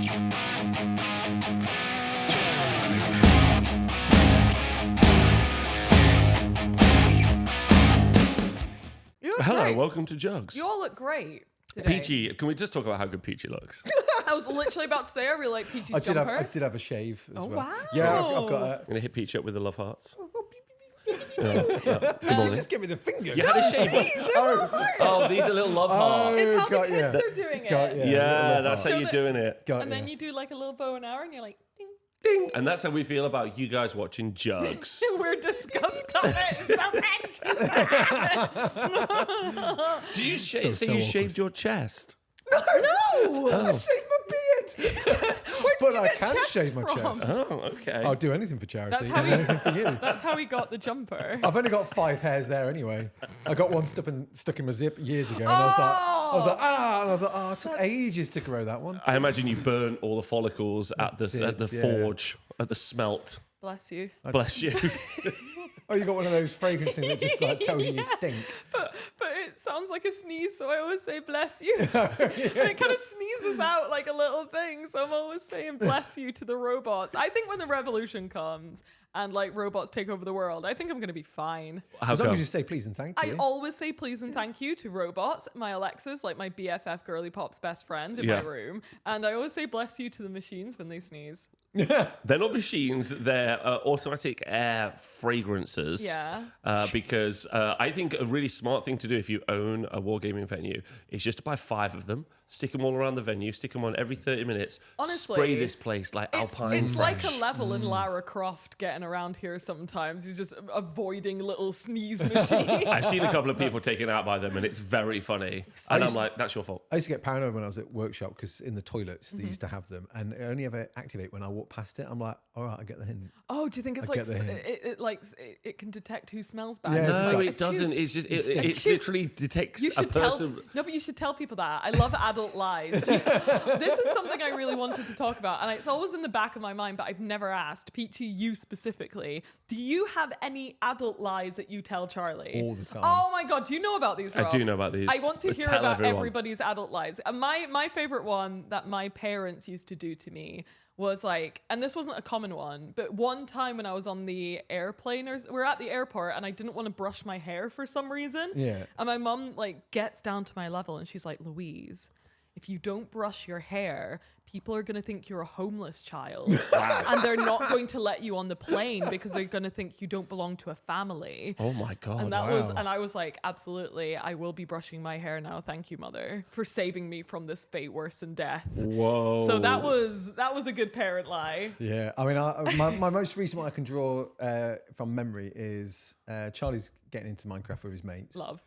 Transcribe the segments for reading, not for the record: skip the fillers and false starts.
Hello, great. welcome to Juggz. You all look great today. Peachy, can we just talk about how good Peachy looks? I was literally about to say I really like Peachy's jumper. I did have a shave as well. Wow. Yeah, I've got a... I'm going to hit Peachy up with the love hearts. Just give me the finger. You had a shave. Oh, these are little love hearts. It's how the got kids ya. are doing it. Yeah, that's how you're doing it. And then you do like a little bow and arrow and you're like, ding. Ding. And that's how we feel about you guys watching Juggz. We're disgusted of it so much. Did you shave? So you shaved your chest? No! Oh. I shaved my beard. But I can shave my chest. Oh, okay. I'll do anything for charity. That's how and anything for you. That's how we got the jumper. I've only got 5 hairs there anyway. I got one stuck in my zip years ago, and I was like, it took ages to grow that one. I imagine you burnt all the follicles at the forge, at the smelt. Bless you. Bless you. Oh, you got one of those fragrance things that just like tells you stink. But it sounds like a sneeze, so I always say bless you. And it kind of sneezes out like a little thing, so I'm always saying bless you to the robots. I think when the revolution comes and like robots take over the world, I think I'm going to be fine. As long as you say please and thank you. I always say please and thank you to robots. My Alexa's like my BFF girly pop's best friend in my room. And I always say bless you to the machines when they sneeze. They're not machines, they're automatic air fragrances. Yeah. Because I think a really smart thing to do if you own a wargaming venue is just to buy 5 of them, stick them all around the venue, stick them on every 30 minutes, Honestly, spray this place like Alpine It's fresh. like a level in Lara Croft getting around here sometimes. You're just avoiding little sneeze machines. I've seen a couple of people taken out by them and it's very funny. And I'm like, that's your fault. I used to get paranoid when I was at workshop because in the toilets they used to have them, and it only ever activate when I walk past it. I'm like, all right, I get the hint. Oh, do you think it's it can detect who smells bad? Yeah, No, like, it doesn't. It's just it literally detects You a should person. but you should tell people that. I love adult lies. This is something I really wanted to talk about, and it's always in the back of my mind, but I've never asked. Peachy, you specifically, do you have any adult lies that you tell Charlie? All the time. Oh my God, do you know about these, Rob? I do know about these. I want to hear Tell about everyone. everybody's adult lies. And my favorite one that my parents used to do to me was like, and this wasn't a common one, but one time when I was on the airplane, we're at the airport and I didn't want to brush my hair for some reason. Yeah. And my mum like gets down to my level and she's like, Louise, if you don't brush your hair, people are going to think you're a homeless child. And they're not going to let you on the plane because they're going to think you don't belong to a family. Oh my God. And that was, and I was like, absolutely, I will be brushing my hair now. Thank you, Mother, for saving me from this fate worse than death. Whoa. So that was a good parent lie. Yeah, I mean, my most recent one I can draw from memory is Charlie's getting into Minecraft with his mates. Love.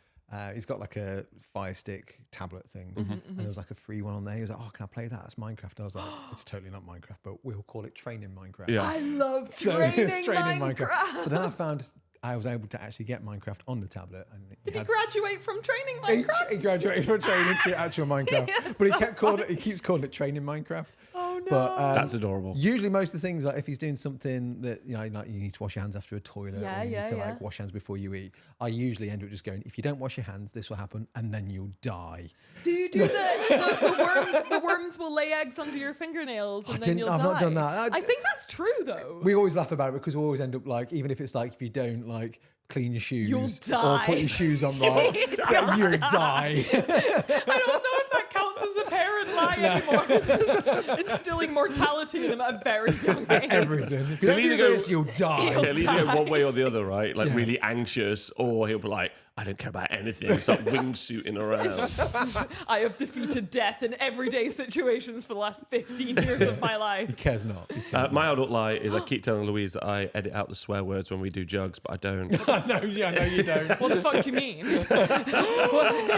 He's got like a Fire Stick tablet thing, and there was like a free one on there. He was like, "Oh, can I play that? That's Minecraft." And I was like, "It's totally not Minecraft, but we'll call it training Minecraft." Yeah. I love So training, it's training Minecraft. But then I found I was able to actually get Minecraft on the tablet. And Did he graduate from training Minecraft? He graduated from training to actual Minecraft, but he keeps calling it training Minecraft. Oh no! But That's adorable. Usually, most of the things, like if he's doing something that like you need to wash your hands after a toilet, or you need to like wash hands before you eat, I usually end up just going, if you don't wash your hands, this will happen, and then you'll die. Do you do the worms? The worms will lay eggs under your fingernails, and then you'll die. I've not done that. I think that's true though. We always laugh about it because we always end up like, even if it's like if you don't like clean your shoes You'll or die. put your shoes on right, you'll die. I don't know if that counts as a parent lie anymore. It's just instilling mortality in them at a very young age. Everything. If you don't do this, you'll die. He'll either go one way or the other, right? Like really anxious, or he'll be like, I don't care about anything. Start wingsuiting around. I have defeated death in everyday situations for the last 15 years of my life. He cares not. My adult lie is I keep telling Louise that I edit out the swear words when we do Juggz, but I don't. No, you don't. What the fuck do you mean?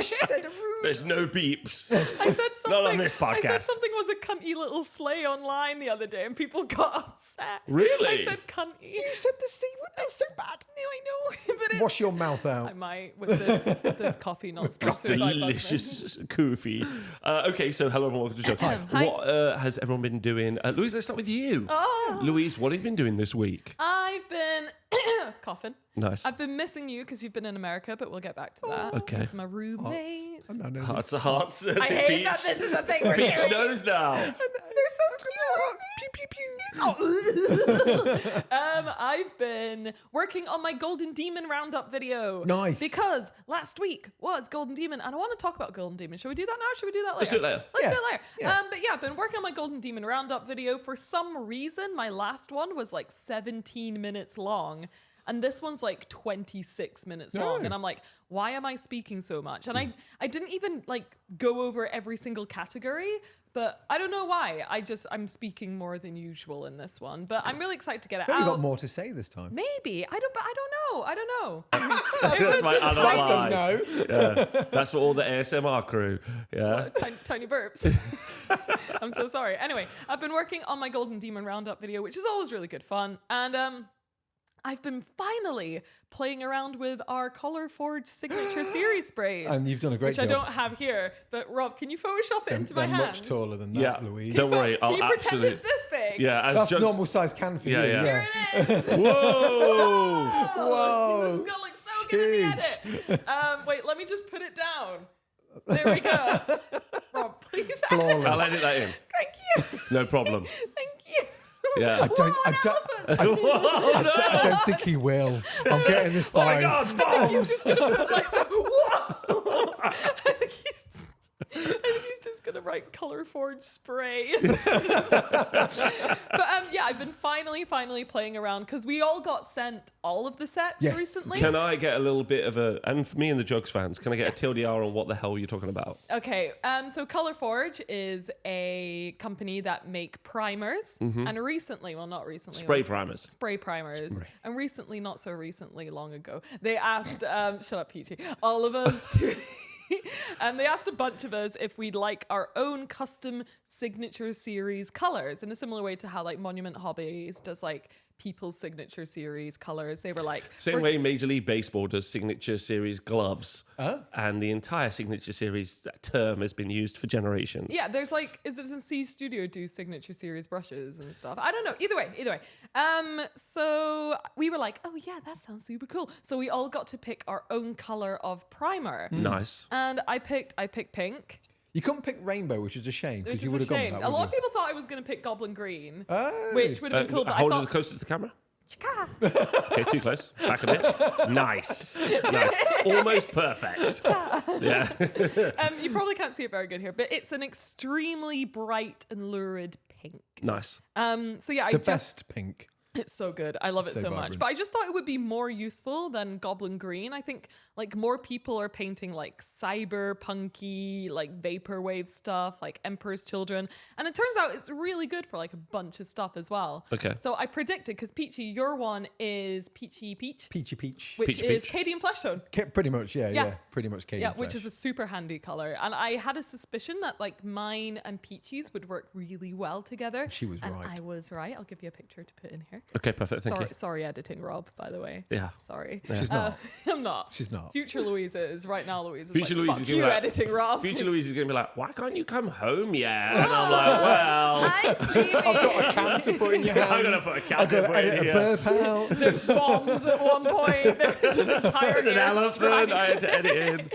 She said rude. There's no beeps. I said something. Not on this I said podcast. something was a cunty little sleigh online the other day, and people got upset. Really? I said cunty. You said the C word. That's so bad. No, I know, but it's, Wash your mouth out. I might with this coffee not This sponsored by Buzzman. delicious coffee. Okay, so hello everyone, welcome to the show. Hi. What has everyone been doing? Louise, let's start with you. Oh. Louise, what have you been doing this week? I've been coughing. Nice. I've been missing you because you've been in America, but we'll get back to that. Okay. It's my roommate. Hearts to hearts. I hate that this is the thing we're Peach doing. knows now. There's so cute. I've been working on my Golden Demon Roundup video. Nice. Because last week was Golden Demon, and I want to talk about Golden Demon. Should we do that now? Or should we do that later? Let's do it later. Let's Yeah. do it later. Yeah. But yeah, I've been working on my Golden Demon Roundup video. For some reason, my last one was like 17 minutes long. And this one's like 26 minutes long. And I'm like, why am I speaking so much? And I didn't even like go over every single category, but I don't know why. I'm speaking more than usual in this one, but I'm really excited to get it Maybe out. you got more to say this time. Maybe. I don't know. That's my other That's a lie. no. Yeah. That's for all the ASMR crew. Yeah. Tiny burps. I'm so sorry. Anyway, I've been working on my Golden Demon Roundup video, which is always really good fun. And I've been finally playing around with our Color Forge signature series sprays. And you've done a great which job. I don't have here. But Rob, can you Photoshop it into my They're hands? much taller than that, Yeah. Louise. Don't worry. Can you I'll pretend absolutely. it's this big? Yeah. As That's Jug- normal size can for Yeah, you. yeah. Here it is. Whoa. Whoa. This is gonna look so good in the edit. Wait, let me just put it down. There we go. Rob, please edit. Flawless. I'll edit that in. Thank you. No problem. Thank you. Yeah. I don't think he will. I'm getting this Oh my fine. God, He's bombs! just gonna put like, whoa! I think he's just gonna write Color Forge spray. But yeah, I've been finally playing around because we all got sent all of the sets Yes. recently. Can I get a little bit of a, and for me and the Juggz fans, can I get a TLDR on what the hell you're talking about? Okay, so Color Forge is a company that make primers, and recently, well, not recently, Spray primers. spray primers, and recently, not so recently, long ago, they asked, shut up, Peachy, all of us to. And they asked a bunch of us if we'd like our own custom signature series colors in a similar way to how like Monument Hobbies does like people's signature series colors. They were like, Same way Major League Baseball does signature series gloves. And the entire signature series term has been used for generations. yeah, there's like, doesn't C Studio do signature series brushes and stuff? I don't know. Either way. So we were like, oh yeah, that sounds super cool. So we all got to pick our own color of primer. Nice. And I picked pink. You couldn't pick rainbow, which is a shame Which because you is would a have gone shame. with that. A lot of wouldn't you? people thought I was going to pick Goblin Green, Oh. which would have been cool. But I Hold thought, it closer to the camera. Chika. Okay, too close. Back a bit. Nice. Almost perfect. Yeah. You probably can't see it very good here, but it's an extremely bright and lurid pink. Nice. So yeah, The best pink. It's so good. I love it so much. vibrant. But I just thought it would be more useful than Goblin Green. I think like more people are painting like cyberpunky, like vaporwave stuff, like Emperor's Children. And it turns out it's really good for like a bunch of stuff as well. Okay. So I predicted, because Peachy, your one is Peachy Peach, Peachy peach. which Peach is Peach. Cadian Flesh Tone. Pretty much, yeah. Yeah. Pretty much Cadian Yeah, which flesh. is a super handy color. And I had a suspicion that like mine and Peachy's would work really well together. She was and right. I was right. I'll give you a picture to put in here. Okay, perfect. Thank you. Sorry, editing, Rob, by the way. Yeah. Sorry. She's not. I'm not. She's not. Future Louise is. Right now, Louise is Future like, Louise fuck is gonna you, be like- editing, Rob. Future Louise is going to be like, why can't you come home yet? And I'm like, well, I'm sleeping. I've got a can to put in your hands. I'm going to put a I've cat got to in edit a here. burp out. There's bombs at one point. There's an entire There's an elephant airstrike. I had to edit in.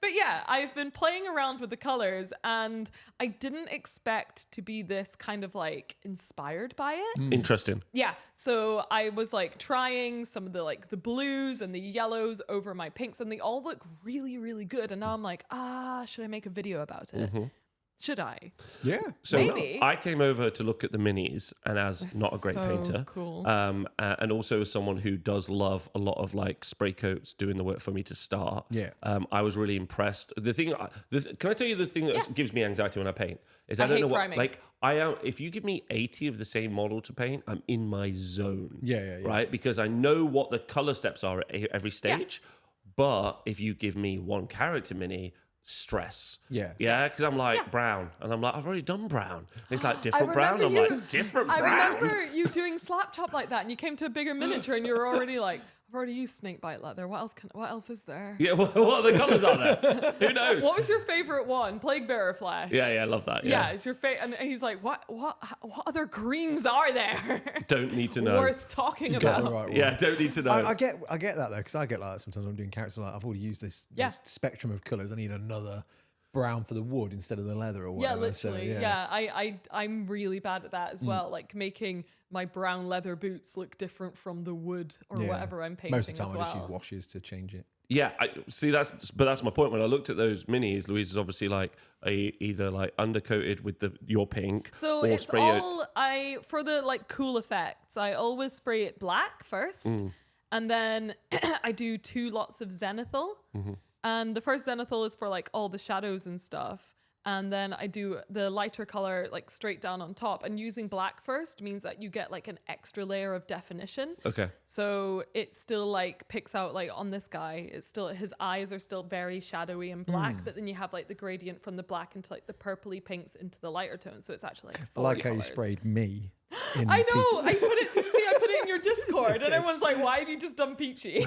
But yeah, I've been playing around with the colors, and I didn't expect to be this kind of like inspired by it. Interesting. Yeah, so I was like trying some of the like the blues and the yellows over my pinks, and they all look really, really good. And now I'm like, should I make a video about it? Should I? Yeah. So Maybe. I came over to look at the minis, and as not a great so painter, cool. and also as someone who does love a lot of like spray coats doing the work for me to start. Yeah. I was really impressed. The thing, can I tell you the thing that Yes. gives me anxiety when I paint is I I don't hate know what priming. like I am. If you give me 80 of the same model to paint, I'm in my zone. Yeah. Right, because I know what the color steps are at every stage. But if you give me one character mini, stress. Yeah. Because I'm like brown, and I'm like, I've already done brown. And it's like different brown. I'm remember like different I brown. remember you doing slap chop like that, and you came to a bigger miniature, and you were already like, I've already used snakebite leather. What else is there? Yeah, what are the colors are there? Who knows? What was your favorite one? Plague Bearer Flash. Yeah, I love that. Yeah, Yeah, it's your favorite. And he's like, what other greens are there? don't need to know. Worth talking Got the about. right one. Yeah, don't need to know. I get that though, because I get like that sometimes when I'm doing characters. Like I've already used this Yeah. spectrum of colours. I need another brown for the wood instead of the leather or Yeah, whatever. literally. So, yeah. I'm really bad at that as well. Like making my brown leather boots look different from the wood or whatever I'm painting. Most of the time, as I just well. use washes to change it. Yeah, I see. That's my point. When I looked at those minis, Louise is obviously like either like undercoated with your pink, So or it's spray all for the like cool effects. I always spray it black first, and then I do 2 lots of zenithal. And the first zenithal is for like all the shadows and stuff. And then I do the lighter color like straight down on top. And using black first means that you get like an extra layer of definition. Okay. So it still like picks out like on this guy, it's still, his eyes are still very shadowy and black, but then you have like the gradient from the black into like the purpley pinks into the lighter tones. So it's actually like I like how you colours. sprayed me. In I know. Peachy. I put it. Did you see? I put it in your Discord, and everyone's like, "Why have you just done Peachy?"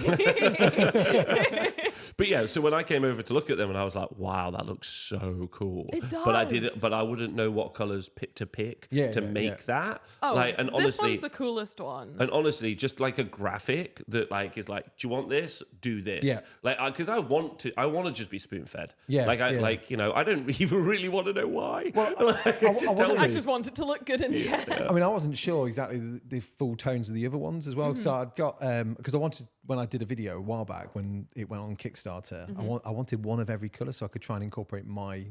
But yeah, so when I came over to look at them, and I was like, "Wow, that looks so cool." It But does. But I wouldn't know what colors to pick to make that. Oh, like, and this honestly, one's the coolest one. and honestly, just like a graphic that like is like, do you want this? Do this. Yeah. Like, because I want to just be spoon fed. Yeah, Like yeah. like I don't even really want to know why. Well, Like, I just wasn't tell really- I me. just want it to look good in the end. I mean, I wasn't sure exactly the full tones of the other ones as well. So I'd got because I wanted, when I did a video a while back when it went on Kickstarter, I wanted one of every color so I could try and incorporate my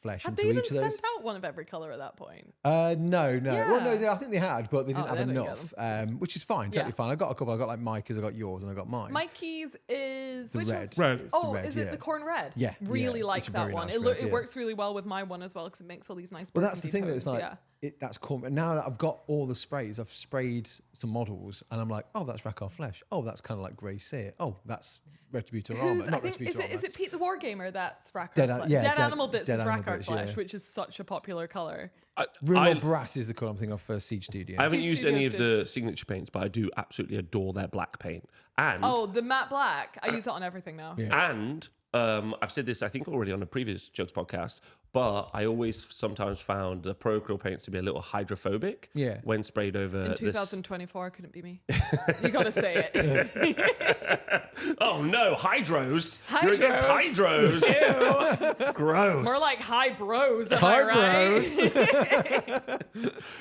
flesh Have into they even each of those. sent out one of every color at that point? No. Well, no, Yeah. I think they had, but they didn't Oh, have they didn't enough, which is fine, totally Yeah. fine. I got a couple. I got like Micah's, I got yours, and I got mine. Mikey's is the which red. one's- Red. It's the Oh, red, is it yeah. the corn red? Yeah, Really yeah, like it's a that very one. nice It red, it yeah. works really well with my one as well because it makes all these nice. Well, that's the burgundy thing that it's tones, like, that's cool. And now that I've got all the sprays, I've sprayed some models, and I'm like, oh, that's Rakar Flesh. Oh, that's kind of like Grey Seer. Oh, that's Retributor Armor. I Not think, Retributor Armor. is it Pete the Wargamer that's Rakar Dead Flesh? An- yeah, Dead- Animal Bits Dead is Animal Rakar Bits, Flesh, yeah. which is such a popular color. Real Brass is the colour I'm thinking of for Siege Studios. I haven't Sea used any of Studios the signature paints, but I do absolutely adore their black paint. And Oh, the matte black. I use it on everything now. Yeah. And I've said this, I think, already on a previous Juggz podcast, but I always sometimes found the Pro Acryl paints to be a little hydrophobic when sprayed over In this. 2024, couldn't be me. You gotta say it. Oh no, hydros! You're against Hydros. hydros! Ew. Gross. More like high bros, am High I right?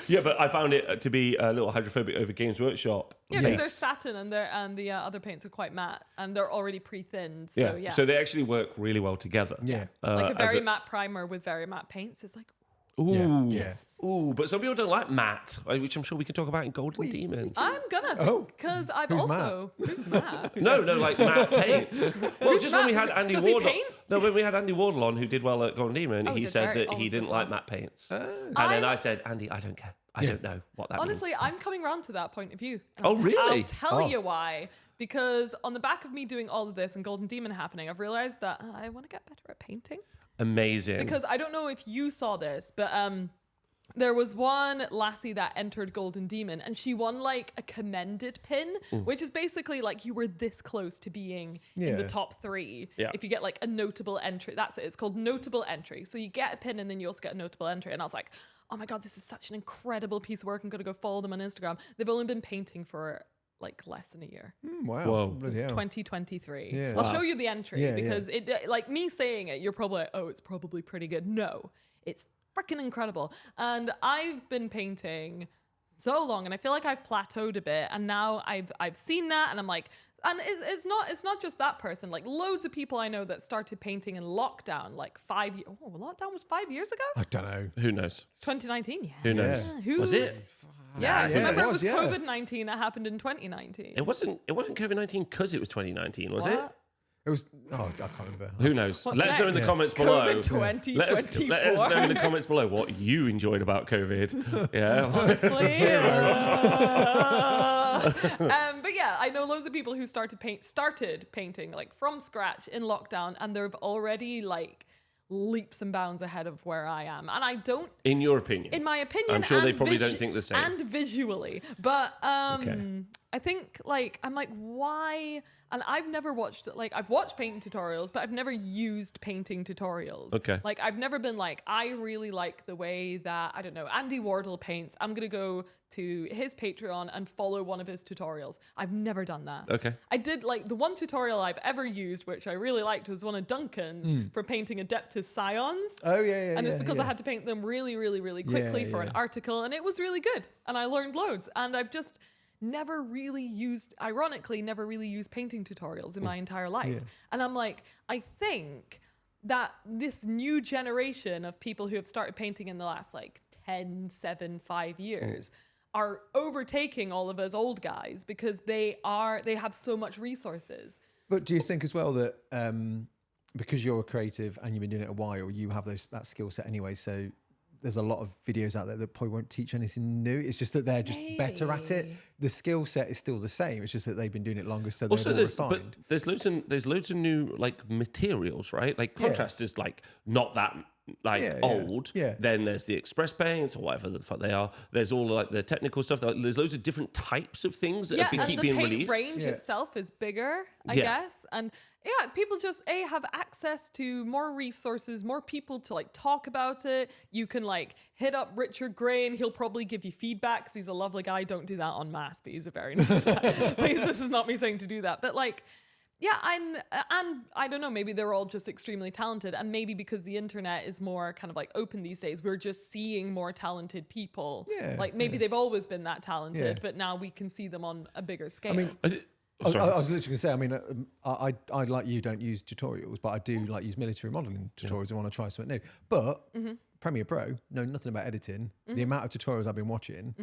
Yeah, but I found it to be a little hydrophobic over Games Workshop. Yeah, because paints. they're satin and the other paints are quite matte and they're already pre-thinned. So yeah. So they actually work really well together. Yeah. Like a as very matte primer with very matte paints. It's like, Ooh, Yeah. Ooh, but some people don't like matte, which I'm sure we can talk about in Golden Demon. I'm gonna, Oh. because I've Who's also, who's matte? No, like matte paints. Well, just when we had Andy Does he Wardle. paint? No, when we had Andy Wardle on, who did well at Golden Demon, Oh, he did said very- that he always didn't does like well. matte paints. And then I said, Andy, I don't care. I don't know what that Honestly, means. I'm coming around to that point of view. Oh, really? I'll tell you why. Because on the back of me doing all of this and Golden Demon happening, I've realized that I want to get better at painting. Amazing. Because I don't know if you saw this, but there was one lassie that entered Golden Demon and she won like a commended pin, which is basically like you were this close to being in the Yeah. top 3. Yeah. If you get like a notable entry, that's it. It's called notable entry. So you get a pin and then you also get a notable entry. And I was like, oh my God, this is such an incredible piece of work. I'm going to go follow them on Instagram. They've only been painting for like less than a year. Wow. Whoa. Bloody It's hell. 2023. Yeah. I'll Wow. show you the entry Yeah, because it, like me saying it, you're probably like, oh, it's probably pretty good. No, it's freaking incredible. And I've been painting so long and I feel like I've plateaued a bit. And now I've seen that and I'm like, and it's not just that person. Like loads of people I know that started painting in lockdown, like 5 years. Oh, lockdown was 5 years ago? I don't know. Who knows? 2019, yeah. Who knows? Who- Was it? Yeah, Yeah, remember it it was, was yeah. COVID-19 that happened in 2019. It wasn't COVID-19 because it was 2019, was it? What? It was. Oh, I can't remember. Who knows? What's Let us know in the next? comments below. COVID 2024. Let us know in the comments below what you enjoyed about COVID. Yeah. Honestly. But yeah, I know loads of people who started painting like from scratch in lockdown, and they're already like leaps and bounds ahead of where I am. And I don't, In your opinion. in my opinion, I'm sure they and probably don't think the same. and visually. But Okay. I think like I'm like, why? And I've never watched like I've watched painting tutorials, but I've never used painting tutorials. Okay. Like I've never been like, I really like the way that I don't know Andy Wardle paints. I'm gonna go to his Patreon and follow one of his tutorials. I've never done that. Okay. I did like the one tutorial I've ever used, which I really liked, was one of Duncan's for painting Adeptus Scions. Oh yeah. And it's because I had to paint them really, really, really quickly for an article, and it was really good. And I learned loads. And I've just never really used painting tutorials in my entire life. Yeah. And I'm like, I think that this new generation of people who have started painting in the last like 10, 7, 5 years are overtaking all of us old guys because they have so much resources. But do you think as well that because you're a creative and you've been doing it a while, you have that skill set anyway, so there's a lot of videos out there that probably won't teach anything new. It's just that they're just better at it. The skill set is still the same. It's just that they've been doing it longer, so they're more refined. But there's loads of new like materials, right? Like contrast is like not that old. Yeah. Then there's the express paints or whatever the fuck they are. There's all like the technical stuff. There's loads of different types of things that keep being released. The paint range itself is bigger, I guess. And people just have access to more resources, more people to like talk about it. You can like hit up Richard Gray and he'll probably give you feedback because he's a lovely guy. Don't do that on mass, but he's a very nice guy. Please, this is not me saying to do that. But like, and I don't know, maybe they're all just extremely talented, and maybe because the internet is more kind of like open these days, we're just seeing more talented people. Like maybe they've always been that talented, but now we can see them on a bigger scale. I mean, I was literally going to say, I mean, I like you don't use tutorials, but I do like use military modeling tutorials. I want to try something new. But Premiere Pro, know nothing about editing. The amount of tutorials I've been watching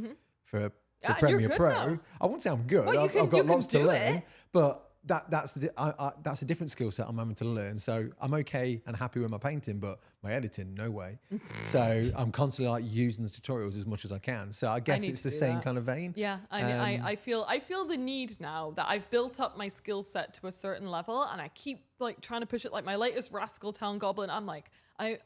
for Premiere Pro, now. I wouldn't say I'm good. Well, I've got lots to learn, it. but that's a different skill set I'm having to learn. So I'm okay and happy with my painting, but my editing, no way. So I'm constantly like using the tutorials as much as I can. So I guess it's the same kind of vein. Yeah, I feel the need now that I've built up my skill set to a certain level, and I keep like trying to push it. Like my latest Rascal Town Goblin, I'm like,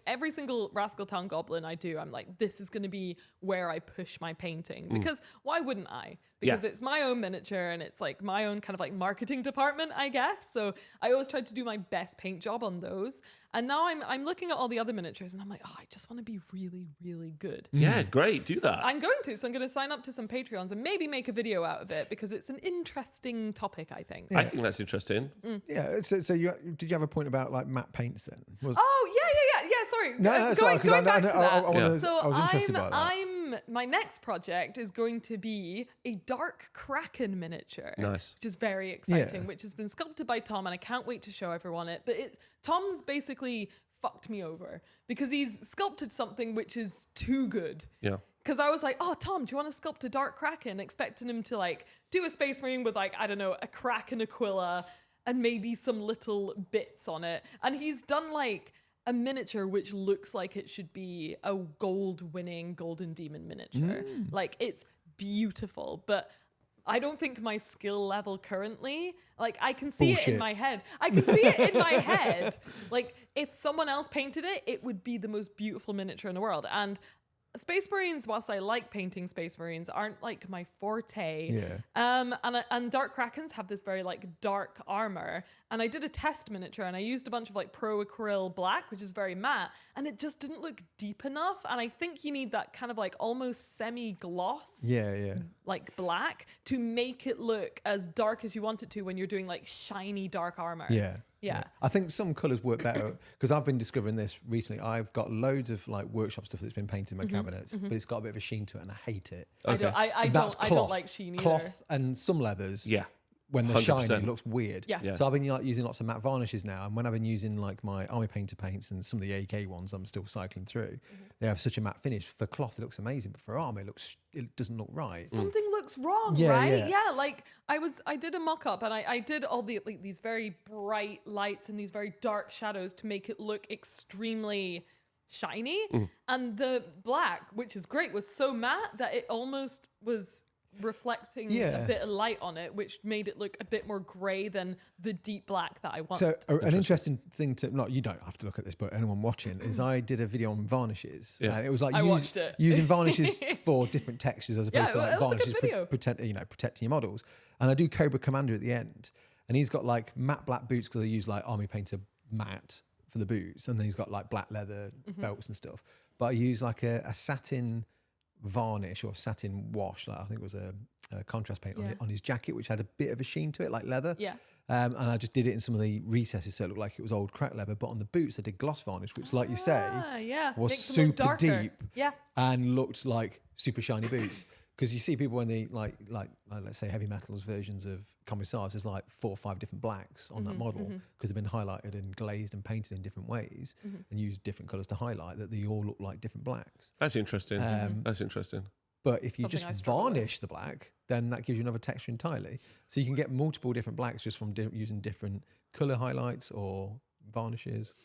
every single Rascal Town Goblin I do, I'm like, this is going to be where I push my painting, because why wouldn't I? Because it's my own miniature and it's like my own kind of like marketing department, I guess. So I always tried to do my best paint job on those. And now I'm looking at all the other miniatures and I'm like, I just want to be really, really good. Yeah, great. Do that. I'm going to. So I'm going to sign up to some Patreons and maybe make a video out of it because it's an interesting topic, I think. I think that's interesting. Yeah. So did you have a point about like matte paints then? Sorry. No, going back to that. I was interested by that. My next project is going to be a Dark Kraken miniature. Nice. Which is very exciting, which has been sculpted by Tom, and I can't wait to show everyone it. But Tom's basically fucked me over because he's sculpted something which is too good. Yeah. Because I was like, oh, Tom, do you want to sculpt a Dark Kraken? Expecting him to like do a Space Marine with like, I don't know, a Kraken Aquila and maybe some little bits on it. And he's done like a miniature which looks like it should be a gold-winning Golden Demon miniature. Like, it's beautiful, but I don't think my skill level currently, like, I can see it in my head. I can see it in my head. Like, if someone else painted it, it would be the most beautiful miniature in the world. And Space Marines, whilst I like painting Space Marines, aren't like my forte. Yeah. And Dark Krakens have this very like dark armor. And I did a test miniature and I used a bunch of like Pro Acryl black, which is very matte, and it just didn't look deep enough. And I think you need that kind of like almost semi-gloss, like black, to make it look as dark as you want it to when you're doing like shiny dark armor. Yeah. I think some colours work better because I've been discovering this recently. I've got loads of like workshop stuff that's been painted in my cabinets, but it's got a bit of a sheen to it and I hate it. Okay. I don't like sheen either. Cloth and some leathers. Yeah. When they're 100%. shiny, it looks weird. Yeah. So I've been like using lots of matte varnishes now, and when I've been using like my Army Painter paints and some of the AK ones, I'm still cycling through. They have such a matte finish. For cloth, it looks amazing, but for armor, it doesn't look right. Something looks wrong, right? Yeah, like I did a mock-up and I did all the like, these very bright lights and these very dark shadows to make it look extremely shiny. And the black, which is great, was so matte that it almost was reflecting Yeah. a bit of light on it, which made it look a bit more grey than the deep black that I want. So an interesting thing you don't have to look at this, but anyone watching, is I did a video on varnishes. Yeah. And it was like I watched it. using varnishes for different textures as opposed to like it was a good varnishes video. protecting your models. And I do Cobra Commander at the end, and he's got like matte black boots because I use like Army Painter matte for the boots, and then he's got like black leather belts and stuff. But I use like a satin varnish or satin wash, like I think it was a contrast paint on his jacket, which had a bit of a sheen to it, like leather. Yeah. And I just did it in some of the recesses, so it looked like it was old cracked leather. But on the boots, I did gloss varnish, which, like you say, was Makes them look super darker. deep Yeah. and looked like super shiny boots. Because you see people when they like let's say heavy metals versions of Commissars, there's like 4 or 5 different blacks on that model because they've been highlighted and glazed and painted in different ways and used different colours to highlight that they all look like different blacks. That's interesting. That's interesting. But if you Something I just struggle with. varnish the black, then that gives you another texture entirely. So you can get multiple different blacks just from using different colour highlights or varnishes.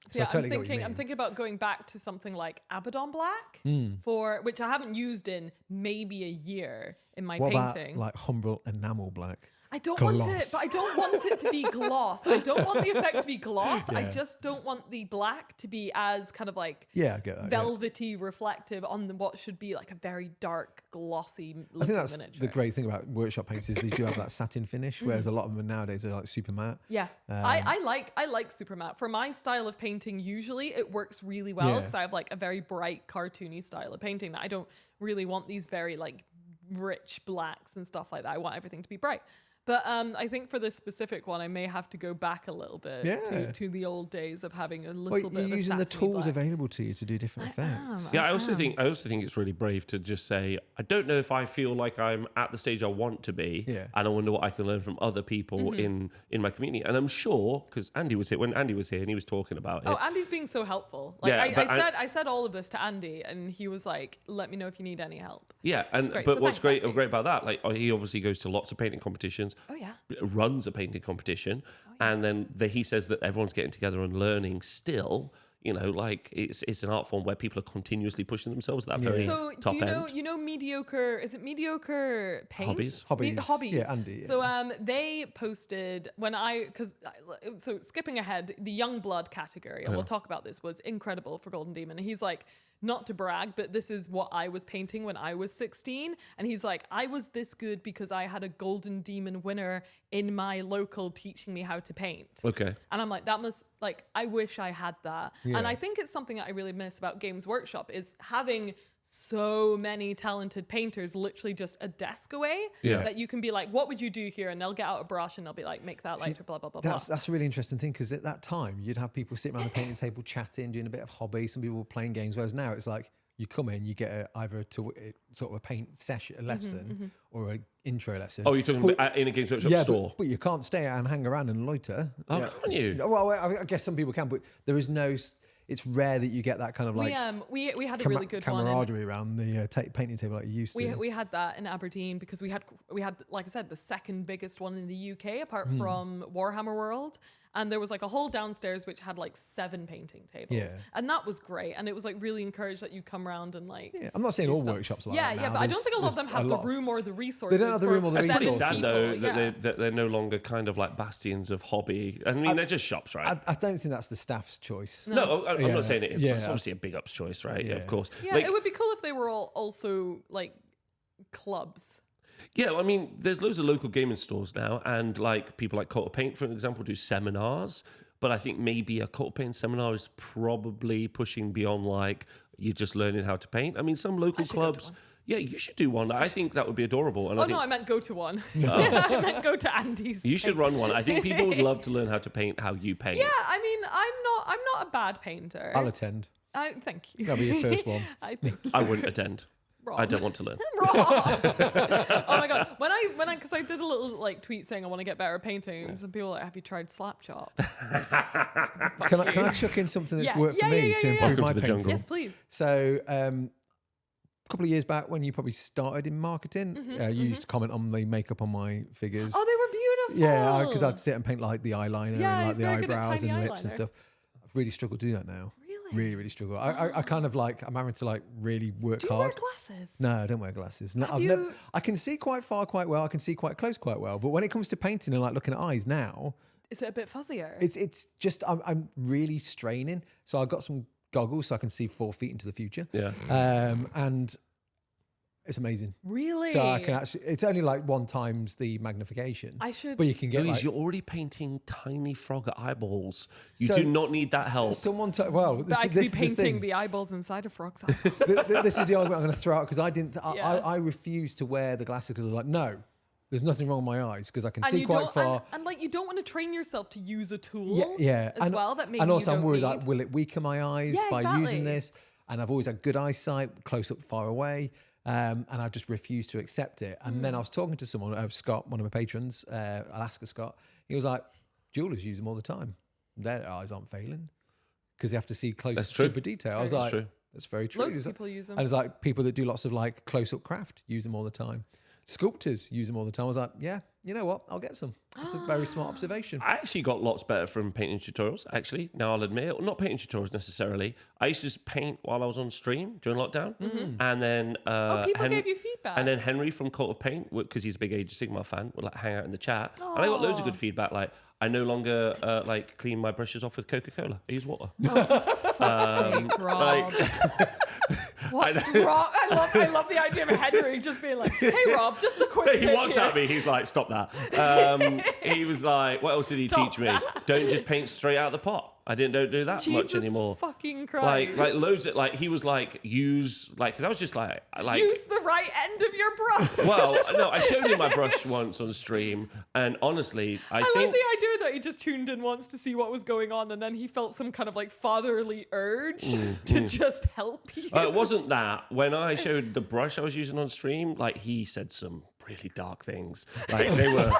So yeah, I totally get what you I'm mean. thinking about going back to something like Abaddon Black for which I haven't used in maybe a year in my What painting. about like Humbrol enamel black? I don't want it, gloss? but I don't want it to be gloss. I don't want the effect to be gloss. I Yeah. just don't want the black to be as kind of like Yeah, I get that. yeah. velvety reflective on what should be like a very dark, glossy I think that's miniature. the great thing about workshop paints is they do have that satin finish, whereas a lot of them nowadays are like super matte. Yeah, I like super matte. For my style of painting, usually it works really well Yeah. because I have like a very bright, cartoony style of painting that I don't really want these very like rich blacks and stuff like that. I want everything to be bright. But I think for this specific one, I may have to go back a little bit Yeah. to the old days of having a little Well, bit you're of a using the satiny tools black. available to you to do different effects. Yeah, I also think it's really brave to just say, I don't know if I feel like I'm at the stage I want to be, Yeah. and I wonder what I can learn from other people in my community. And I'm sure, because Andy was here and he was talking about it. Oh, Andy's being so helpful. Like Yeah, but I said all of this to Andy, and he was like, "Let me know if you need any help." Yeah, and great. but So what's thanks, great Andy. about that, like he obviously goes to lots of painting competitions. Oh yeah. Runs a painting competition, and then he says that everyone's getting together and learning still. You know, like it's an art form where people are continuously pushing themselves at that very So top do end. you know mediocre? Is it mediocre paint? Hobbies. Hobbies. Yeah, Andy, yeah. So they posted so skipping ahead, the young blood category, and we'll talk about this, was incredible for Golden Demon. And he's like, not to brag, but this is what I was painting when I was 16. And he's like, I was this good because I had a Golden Demon winner in my local teaching me how to paint. Okay. And I'm like, that must, like, I wish I had that. Yeah. And I think it's something that I really miss about Games Workshop is having so many talented painters literally just a desk away Yeah. that you can be like, what would you do here? And they'll get out a brush and they'll be like, make that lighter, blah, blah, blah, blah. That's a really interesting thing because at that time you'd have people sitting around the painting table chatting, doing a bit of hobby. Some people were playing games, whereas now it's like you come in, you get either sort of a paint session, a lesson, or an intro lesson. Oh, you're talking about in a Games Workshop store? But you can't stay out and hang around and loiter. Oh, can't you? Well, I guess some people can, but there is no. It's rare that you get that kind of like we had a really good one. camaraderie around the painting table like you used to. We had that in Aberdeen because we had, like I said, the second biggest one in the UK apart from Warhammer World. And there was like a whole downstairs which had like 7 painting tables. Yeah. And that was great. And it was like really encouraged that you come around and like... Yeah, I'm not saying do all stuff. workshops like yeah, that. Yeah, now. but I don't think a lot of them There's have a the lot. room or the resources. They don't have the room or the It's pretty resources. sad though Yeah. that they're no longer kind of like bastions of hobby. I mean, they're just shops, right? I don't think that's the staff's choice. No, I'm Yeah. not saying it is. Yeah. But it's obviously a big ups choice, right? Yeah. Of course. Yeah, Like, it would be cool if they were all also like clubs. yeah, I mean, there's loads of local gaming stores now, and like people like Cult of Paint, for example, do seminars. But I think maybe a Cult of Paint seminar is probably pushing beyond like you're just learning how to paint. I mean, some local should go to clubs. one. Yeah, you should do one. I think that would be adorable. And Oh I think no, I meant go to one. I meant go to Andy's. you should run one. I think people would love to learn how to paint how you paint. Yeah, I mean, I'm not a bad painter. I'll attend. Thank you. That'll be your first one. I think I wouldn't attend. Wrong. I don't want to learn. Wrong. Oh my god! When I because I did a little like tweet saying I want to get better at painting. Some people were like, have you tried Slapchop? Can I chuck in something that's Yeah. worked for Yeah, me yeah, to yeah, improve yeah. my Welcome to the painting? jungle. Yes, please. So a couple of years back when you probably started in marketing, you used to comment on the makeup on my figures. Oh, they were beautiful. Yeah, because I'd sit and paint like the eyeliner Yeah, and like he's the very good at eyebrows and tiny lips and eyeliner. stuff. I've really struggled to do that now. Really? Really, really struggle. I kind of like, I'm having to like really work Do you hard. wear glasses? No, I don't wear glasses. No, I can see quite far quite well. I can see quite close quite well. But when it comes to painting and like looking at eyes now, Is it a bit fuzzier? it's just, I'm really straining. So I've got some goggles so I can see 4 feet into the future. Yeah. And it's amazing. Really? So I can actually, it's only like 1 times the magnification. I should. But you can get Louise, like, you're already painting tiny frog eyeballs. You So- do not need that help. someone, this But I could be is the painting thing. the eyeballs inside of frogs. This is the argument I'm going to throw out because Yeah. I refused to wear the glasses because I was like, no, there's nothing wrong with my eyes because I can see you quite don't, far. and like you don't want to train yourself to use a tool. Yeah. As well, that maybe and also you I'm don't worried need. like, will it weaken my eyes Yeah, by exactly. using this? And I've always had good eyesight, close up, far away. And I just refused to accept it. And then I was talking to someone, Scott, one of my patrons, Alaska Scott. He was like, jewelers use them all the time. Their eyes aren't failing because they have to see close, That's true. super detail. I was That's like, true. that's very true. Loads of He's like- people use them. And it's like people that do lots of like close up craft use them all the time. Sculptors use them all the time. I was like, yeah, you know what? I'll get some. That's a very smart observation. I actually got lots better from painting tutorials, actually. Now I'll admit it. Not painting tutorials necessarily. I used to just paint while I was on stream during lockdown. And then... People gave you feedback. And then Henry from Cult of Paint, because he's a big Age of Sigmar fan, would like hang out in the chat. And I got loads of good feedback. Like, I no longer like clean my brushes off with Coca-Cola. I use water. Sake, Rob. What's wrong? I love the idea of Henry just being like, "Hey, Rob, just a quick." He tip walks here." at me. He's like, "Stop that." He was like, "What else did he Stop teach me? that. Don't just paint straight out of the pot." I don't do that Jesus much anymore. fucking Christ! Like loads of like he was like use like because I was just like use the right end of your brush. well no I showed him my brush once on stream and honestly I like think the idea that he just tuned in once to see what was going on, and then he felt some kind of like fatherly urge to just help you. it wasn't that when I showed the brush I was using on stream like he said some really dark things like they were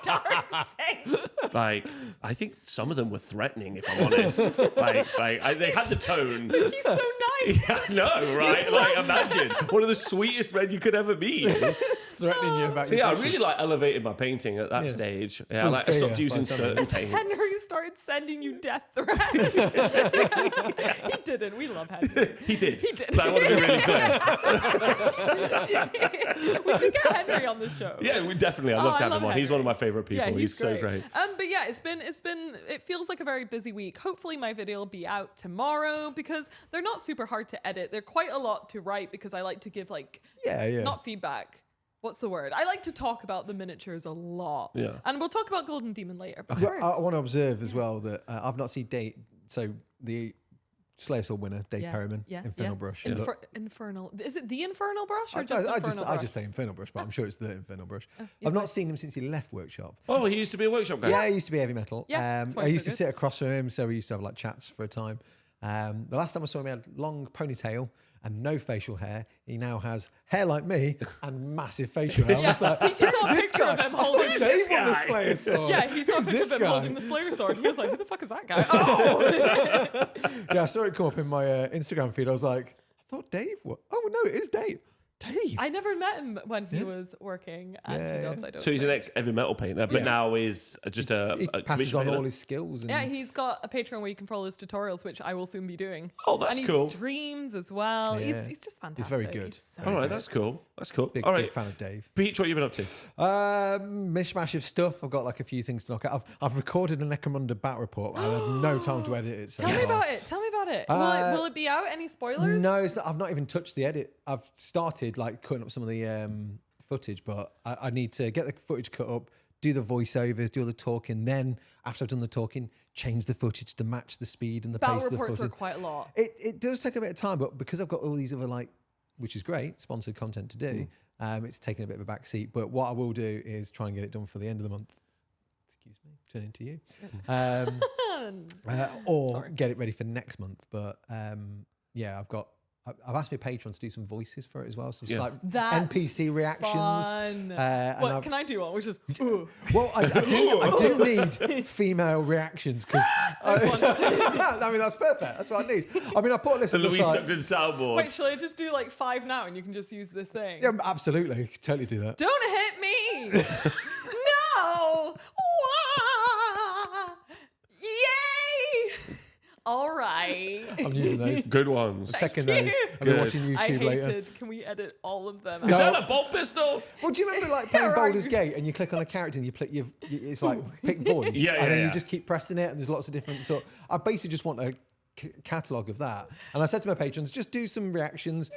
Dark thing. like I think some of them were threatening if I'm honest they had the tone. He's so nice. Yeah, I know, right? Like, imagine one of the sweetest men you could ever meet. It's threatening you about So your yeah, I brushes. really like elevated my painting at that stage. Yeah, Full like I stopped fear using by some certain paints. Henry started sending you death threats. He didn't. We love Henry. He did. He did. But I want to be really clear. We should get Henry on the show. Yeah, we definitely. I love to have him on. He's Henry. one of my favorite people. Yeah, he's so great. But yeah, it feels like a very busy week. Hopefully my video will be out tomorrow because they're not super hard to edit. They're quite a lot to write because I like to give like not feedback. What's the word? I like to talk about the miniatures a lot. Yeah. And we'll talk about Golden Demon later. But Well, first, I want to observe as well that I've not seen Dave. So the Slayer Sword winner, Dave Perriman, Infernal Brush. Infernal. Is it the Infernal Brush or I just Infernal just Brush? say Infernal Brush, but I'm sure it's the Infernal Brush. I've not seen him since he left Workshop. Oh, he used to be a workshop guy. Yeah, he used to be heavy metal. Yeah, that's why I he's used so to good. sit across from him, so we used to have like chats for a time. The last time I saw him, he had long ponytail and no facial hair. He now has hair like me and massive facial hair. I'm just like, Peachy saw a this picture guy? of him I holding thought this Dave won the guy. Slayer sword. Yeah, he saw a Who's picture this of him guy? holding the Slayer sword. He was like, "Who the fuck is that guy?" Oh, Yeah, I saw it come up in my Instagram feed. I was like, I thought Dave. What? Oh no, it is Dave. Dave. I never met him when he was working at Juggz. I don't So he's an think. ex-heavy metal painter, but now is just a He passes commission on painter. all his skills. And Yeah, he's got a Patreon where you can follow his tutorials, which I will soon be doing. Oh, that's and cool. he streams as well. Yeah. He's just fantastic. He's very good. He's so All right, good. that's cool. That's cool. big, All right, big fan of Dave. Peach, what you been up to? Mishmash of stuff. I've got like a few things to knock out. I've recorded a Necromunda battle report. I had no time to edit it. So Tell me about it. Tell me about it. Will it be out? Any spoilers? No, it's not, I've not even touched the edit. I've started like cutting up some of the footage, but I need to get the footage cut up, do the voiceovers, do all the talking. Then after I've done the talking, change the footage to match the speed and the Battle pace of the reports are footage. quite a lot. It does take a bit of time, but because I've got all these other which is great, sponsored content to do, it's taking a bit of a back seat. But what I will do is try and get it done for the end of the month. Excuse me, turning to you. Or get it ready for next month. But yeah, I've asked my patron to do some voices for it as well. So just like That's NPC reactions. Fun. and What I've- can I do one? Which is ooh. Well, I do need female reactions because I mean that's perfect. That's what I need. I mean I put this So on the Louise side. sucked in soundboard. Wait, shall I just do like 5 now and you can just use this thing? Yeah, absolutely, totally do that. Don't hit me! No! Wah! Yay! All right. I'm using those. Good ones. Checking those. I've been watching I YouTube later. hated. Can we edit all of them? Is that a bolt pistol? Well, do you remember like playing right. Baldur's Gate and you click on a character and you click it's like pick voice, Yeah, and then yeah. you just keep pressing it, and there's lots of different. So I basically just want a catalogue of that, and I said to my patrons, just do some reactions,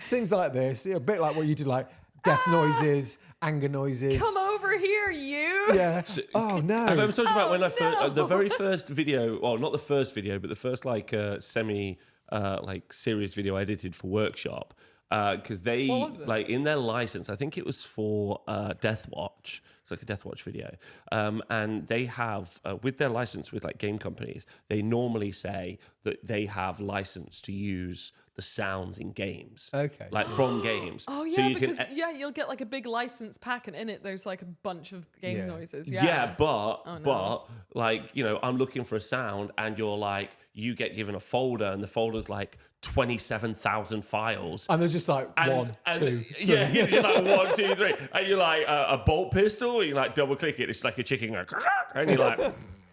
things like this, a bit like what you did, like death noises, anger noises. Come over here, you. Yeah. Oh no. I've ever told you about when I first, no. the very first video, well, not the first video, but the first like semi like serious video I edited for Workshop. Because they What was it? like in their license, I think it was for Death Watch. It's like a Death Watch video, and they have with their license with like game companies, they normally say that they have license to use the sounds in games, Okay. like from games. Oh yeah, so you because can, you'll get like a big license pack, and in it there's like a bunch of game Yeah. noises. Yeah, Yeah. but Oh, no. but like, you know, I'm looking for a sound and you're like, you get given a folder and the folder's like 27,000 files. And they're just like one, two, three. Yeah, it's just like 1, 2, 3. And you're like a bolt pistol, you like double click it, it's like a chicken going, and you're like,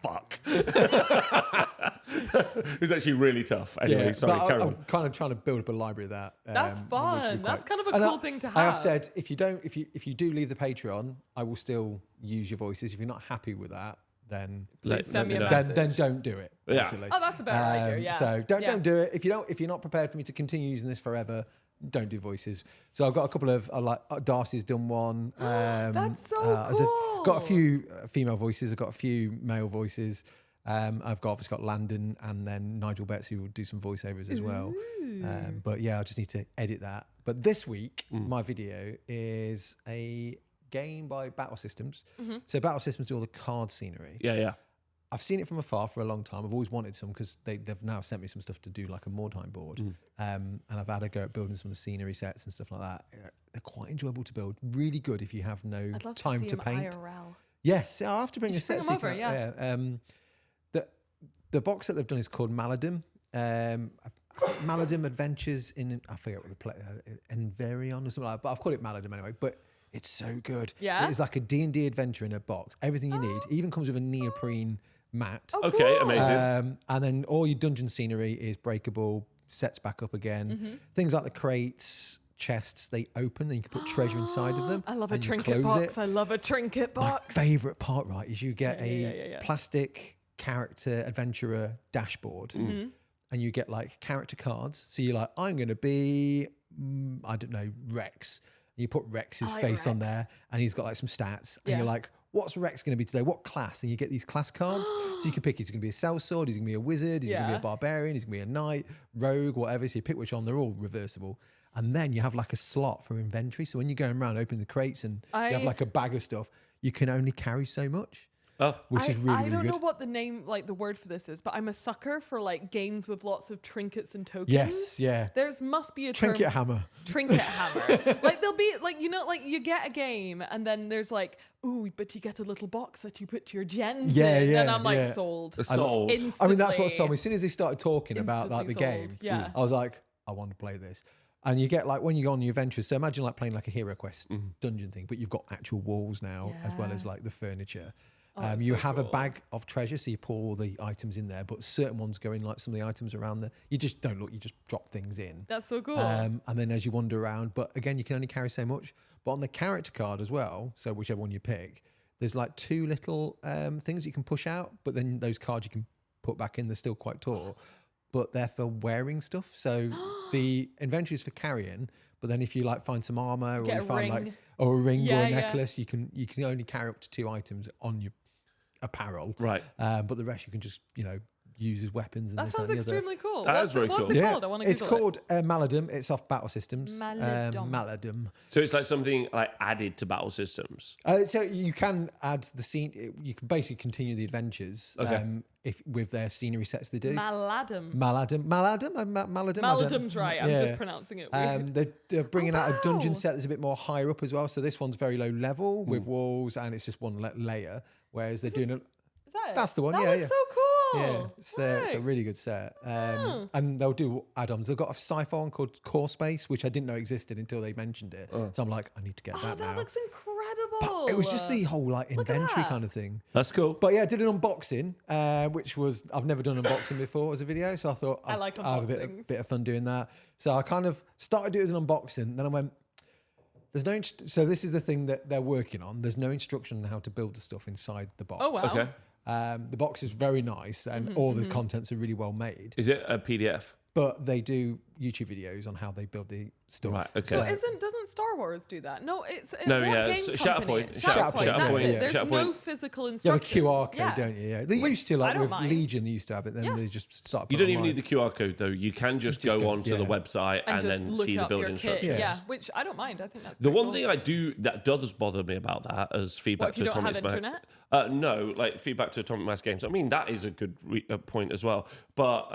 fuck. It's actually really tough. Anyway, Yeah, sorry, but carry I'm on. kind of trying to build up a library of that. That's which fun. would be That's quite- kind of a And cool thing to I have have. said if you do leave the Patreon, I will still use your voices. If you're not happy with that, then Let send me me a know. message. then don't do it. Yeah. Basically. Oh, that's a better idea. Yeah. So Yeah. don't do it. If you're not prepared for me to continue using this forever, don't do voices. So I've got a couple of like Darcy's done one. That's so as I've got a cool. few female voices. I've got a few male voices. I've obviously got Landon and then Nigel Betts who will do some voiceovers as well. But yeah, I just need to edit that. But this week, my video is a game by Battle Systems. So Battle Systems do all the card scenery. Yeah. I've seen it from afar for a long time. I've always wanted some because they've now sent me some stuff to do like a Mordheim board. And I've had a go at building some of the scenery sets and stuff like that. They're quite enjoyable to build. Really good if you have no I'd love time to, see to him paint. IRL. Yes, I'll have to bring You a should set. bring 'em over, yeah. The box that they've done is called Maladum. Maladum Adventures in, I forget what the play, Enverion or something like that, but I've called it Maladum anyway. But it's so good. Yeah? It's like a D&D adventure in a box. Everything you need. It even comes with a neoprene mat. Oh, Okay, cool. amazing. And then all your dungeon scenery is breakable, sets back up again. Things like the crates, chests, they open and you can put treasure inside of them. I love a and you trinket close box. it. I love a trinket My box. favourite part, right, is you get Yeah. plastic character adventurer dashboard and you get like character cards. So you're like, I'm going to be, I don't know, Rex. And you put Rex's I like face on Rex. there and he's got like some stats. And Yeah. you're like, what's Rex going to be today? What class? And you get these class cards. So you can pick, he's going to be a sellsword, he's going to be a wizard, he's going to be Yeah. a barbarian, he's going to be a knight, rogue, whatever. So you pick which one, they're all reversible. And then you have like a slot for inventory. So when you're going around opening the crates and you have like a bag of stuff, you can only carry so much. Oh, Which is really, I really don't good. know what the name, like the word for this is, but I'm a sucker for like games with lots of trinkets and tokens. Yes, yeah. There's must be a Trinket term. hammer. Trinket hammer. Like there'll be like, you know, like you get a game and then there's like, ooh, but you get a little box that you put your gens Yeah, in. yeah, And I'm like yeah. sold. sold. Instantly. I mean, that's what sold me. As soon as they started talking about like the Instantly game, sold, yeah. I was like, I want to play this. And you get like when you go on your adventures. So imagine like playing like a Hero Quest dungeon thing, but you've got actual walls now as well as Yeah. like the furniture. that's You so have a cool. bag of treasure, so you pour all the items in there, but certain ones go in like some of the items around there. You just don't look, you just drop things in. That's so cool. And then as you wander around, but again, you can only carry so much. But on the character card as well, so whichever one you pick, there's like two little things you can push out, but then those cards you can put back in, they're still quite tall, but they're for wearing stuff. So the inventory is for carrying, but then if you like find some armor or Get you a find ring. like or a ring or Yeah, a yeah. necklace, you can only carry up to 2 items on your apparel. Right. But the rest you can just, use as weapons and that this, sounds that, and the other. extremely cool. That what's is very what's cool. it called? I want to It's Google called Maladum. It's off Battle Systems. Maladum. Maladum. So it's like something like added to Battle Systems. So you can add the scene. You can basically continue the adventures if with their scenery sets they do. Maladum. Maladum. Maladum's right. I'm Yeah. just pronouncing it weird. They're bringing out a dungeon wow. set that's a bit more higher up as well. So this one's very low level with walls and it's just one layer. Whereas they're doing Is that it? That's the one, That yeah, looks yeah. so cool. cool. It's a really good set. And they'll do add-ons. They've got a sci-fi one called Core Space, which I didn't know existed until they mentioned it. So I'm like, I need to get that now. That looks incredible. But it was just the whole like inventory kind of thing. That's cool. But yeah, I did an unboxing, which was, I've never done unboxing before as a video. So I thought I like I'd have a unboxings. bit of fun doing that. So I kind of started doing it as an unboxing. Then I went, there's no, so this is the thing that they're working on. There's no instruction on how to build the stuff inside the box. Oh, wow. Okay. The box is very nice and all the contents are really well made. Is it a PDF? But they do YouTube videos on how they build the stuff. Right, okay. So, Doesn't Star Wars do that? No, it's No, what yeah, game it's company? Shatterpoint. Shatterpoint, That's it. yeah. There's Shatterpoint. no physical you have a instructions. QR code, don't you? Yeah. They used to, I like don't with mind. Legion, they used to have it. Then Yeah. they just started. You don't even need the QR code though. You can just Just go go- onto the yeah. website and just then look see the up build your instructions. kit. Yes. Yeah, which I don't mind. I think that's The pretty one cool. thing I do that does bother me about that as feedback What, if you to don't have Atomic Mass. internet? No, like feedback to Atomic Mass Games. I mean, that is a good point as well. But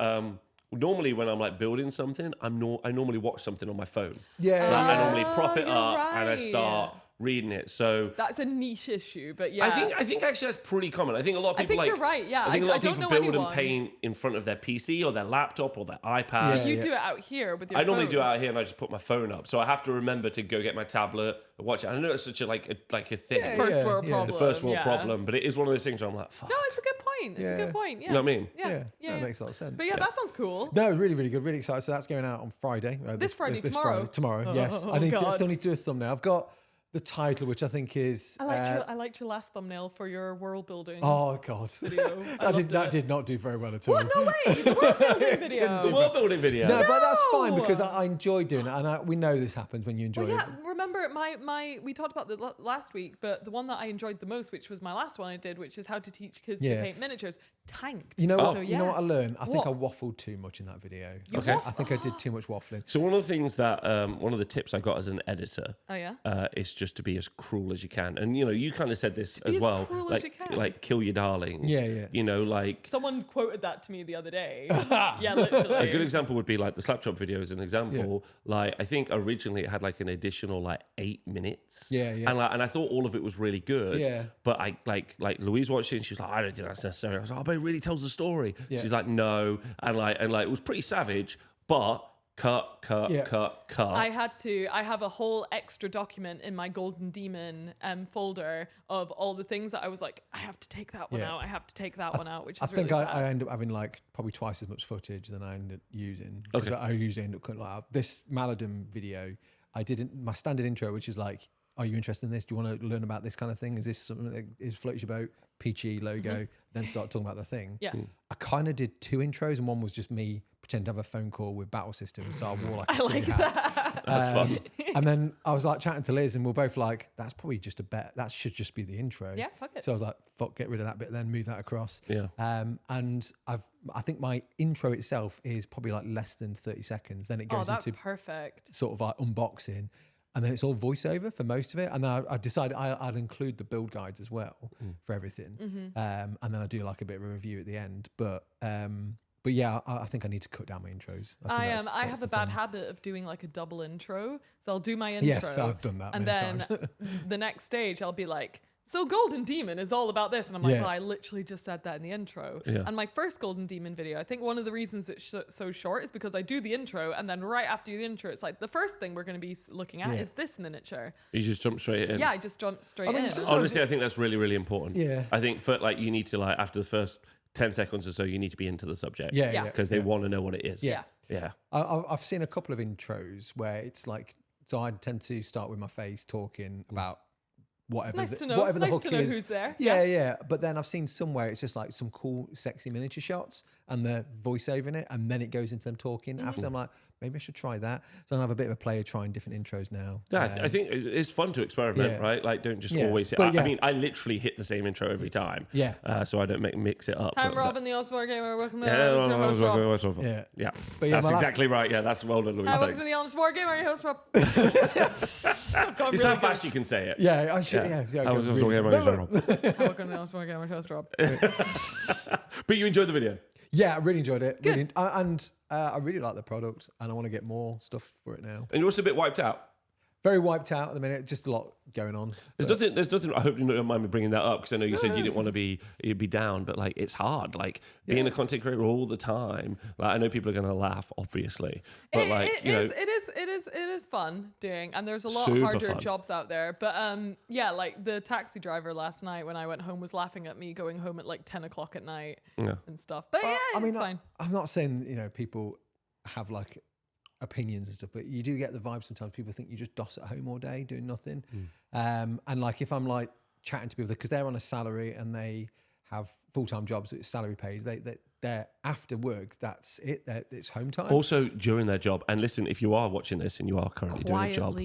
normally when I'm like building something, I normally watch something on my phone. Yeah. Like, I normally prop it you're up and I right. start reading it. So That's a niche issue, but yeah. I think actually that's pretty common. I think a lot of I people think you're right, yeah. I think a lot of I don't people know build anyone. and paint in front of their PC or their laptop or their iPad. Yeah. You do it out here with your I normally phone. do it out here and I just put my phone up. So I have to remember to go get my tablet and watch it. I know it's such a thing. Yeah, First world yeah. problem. The first world yeah. problem, but it is one of those things where I'm like, fuck. No, it's a good point. It's a Yeah. good point. Yeah. You know what I mean? Yeah. Yeah, that makes a lot of sense. But yeah, that sounds cool. No, really, really good. Really excited. So that's going out on Friday. This Friday, tomorrow? Friday. Tomorrow, Oh, yes. oh, I God. still need to do a thumbnail. I've got the title, which I think is. I liked your last thumbnail for your world building Oh God, video. I loved that it. did not do very well at all. What? No way! The world building video. do World building video. No, but that's fine No! because I enjoy doing it, and we know this happens when you enjoy Well, it. yeah, remember my we talked about the last week, but the one that I enjoyed the most, which was my last one I did, which is how to teach kids to Yeah. paint miniatures, tanked. You know what? So, You know what I learned? I think I What? waffled too much in that video. Okay. I think I did too much waffling. So one of the things that one of the tips I got as an editor Oh yeah. is just to be as cruel as you can. And you kind of said this be as as well, cruel as like you can. like kill your darlings. Yeah, yeah. You know, like Someone quoted that to me the other day. Yeah, literally. a good example would be like the slap chop video as an example. Like I think originally it had like an additional like 8 minutes. Yeah, yeah. And I thought all of it was really good. Yeah. But I like Louise watched it and she was like, I don't think that's necessary. I was like, oh, but it really tells the story. Yeah. She's like, no. And like it was pretty savage, but cut. I have a whole extra document in my Golden Demon folder of all the things that I was like, I have to take that one Yeah. out. I have to take that one out, which is I think really I sad. end up having like probably twice as much footage than I ended up using. Because Okay. I usually end up cutting like this Maladin video. I did my standard intro, which is like, are you interested in this? Do you want to learn about this kind of thing? Is this something that is floats your boat? Peachy logo, then start talking about the thing. Yeah. I kind of did 2 intros, and one was just me pretending to have a phone call with battle systems. So I wore like a I silly like hat. that. That's fun. And then I was like chatting to Liz, and we're both like, that's probably just a bet. That should just be the intro. Yeah, fuck it. So I was like, fuck, get rid of that bit, then move that across. Yeah. And I think my intro itself is probably like less than 30 seconds. Then it Oh, goes that's into perfect. sort of like unboxing. And then it's all voiceover for most of it. And then I decided I'd include the build guides as well for everything. And then I do like a bit of a review at the end. But yeah, I think I need to cut down my intros. I think I that's have the a bad thing. habit of doing like a double intro. So I'll do my intro. Yes, I've done that And many then times. the next stage, I'll be like, so Golden Demon is all about this. And I'm like, Yeah. well, I literally just said that in the intro. Yeah. And my first Golden Demon video, I think one of the reasons it's so short is because I do the intro. And then right after the intro, it's like the first thing we're going to be looking at Yeah. is this miniature. You just jump straight in. Yeah, I just jump straight I mean, in. sometimes- Honestly, I think that's really, really important. Yeah. I think for like you need to like after the first 10 seconds or so, you need to be into the subject. Yeah, Yeah. yeah. Because they want to know what it is. Yeah. Yeah. I've seen a couple of intros where it's like, so I tend to start with my face talking about whatever, nice to know. whatever the Nice hook to know is. who's there. Yeah, yeah. But then I've seen somewhere it's just like some cool, sexy miniature shots and the voiceover in it, and then it goes into them talking. After I'm like, maybe I should try that. So I have a bit of a player trying different intros now. Yeah, I think it's fun to experiment, Yeah. right? Like, don't just Yeah. always hit. But I yeah. mean, I literally hit the same intro every time. Yeah. So I don't mix it up. I'm but- Robin, the Osborne Gamer. Welcome to Yeah, your host, Rob. Yeah. Yeah. But yeah, That's my last- exactly right. Yeah, that's well done, Louise. Hi, welcome to the Thanks. Osborne Gamer. Your host, Rob. I've gone It's really how fast you can say it. Yeah, I should. Yeah, I was just really talking good. about it, Rob. Hi, welcome to the Osborne Gamer. Your host, Rob. But you enjoyed the video. Yeah, I really enjoyed it. Really, and I really like the product, and I want to get more stuff for it now. And you're also a bit wiped out. very wiped out at the minute. Just a lot going on. There's nothing. I hope you don't mind me bringing that up because I know you said you didn't want to be down, but like it's hard. Like being a content creator all the time. Like I know people are going to laugh, obviously, but it is fun doing, and there's a lot harder fun. jobs out there. But like the taxi driver last night when I went home was laughing at me going home at like 10 o'clock at night and stuff. But it's fine. I'm not saying people have like opinions and stuff, but you do get the vibe sometimes people think you just doss at home all day doing nothing. And like if I'm like chatting to people because they're on a salary and they have full-time jobs, it's salary paid, they're after work, that's it, it's home time. Also during their job, and listen, if you are watching this and you are currently doing a job,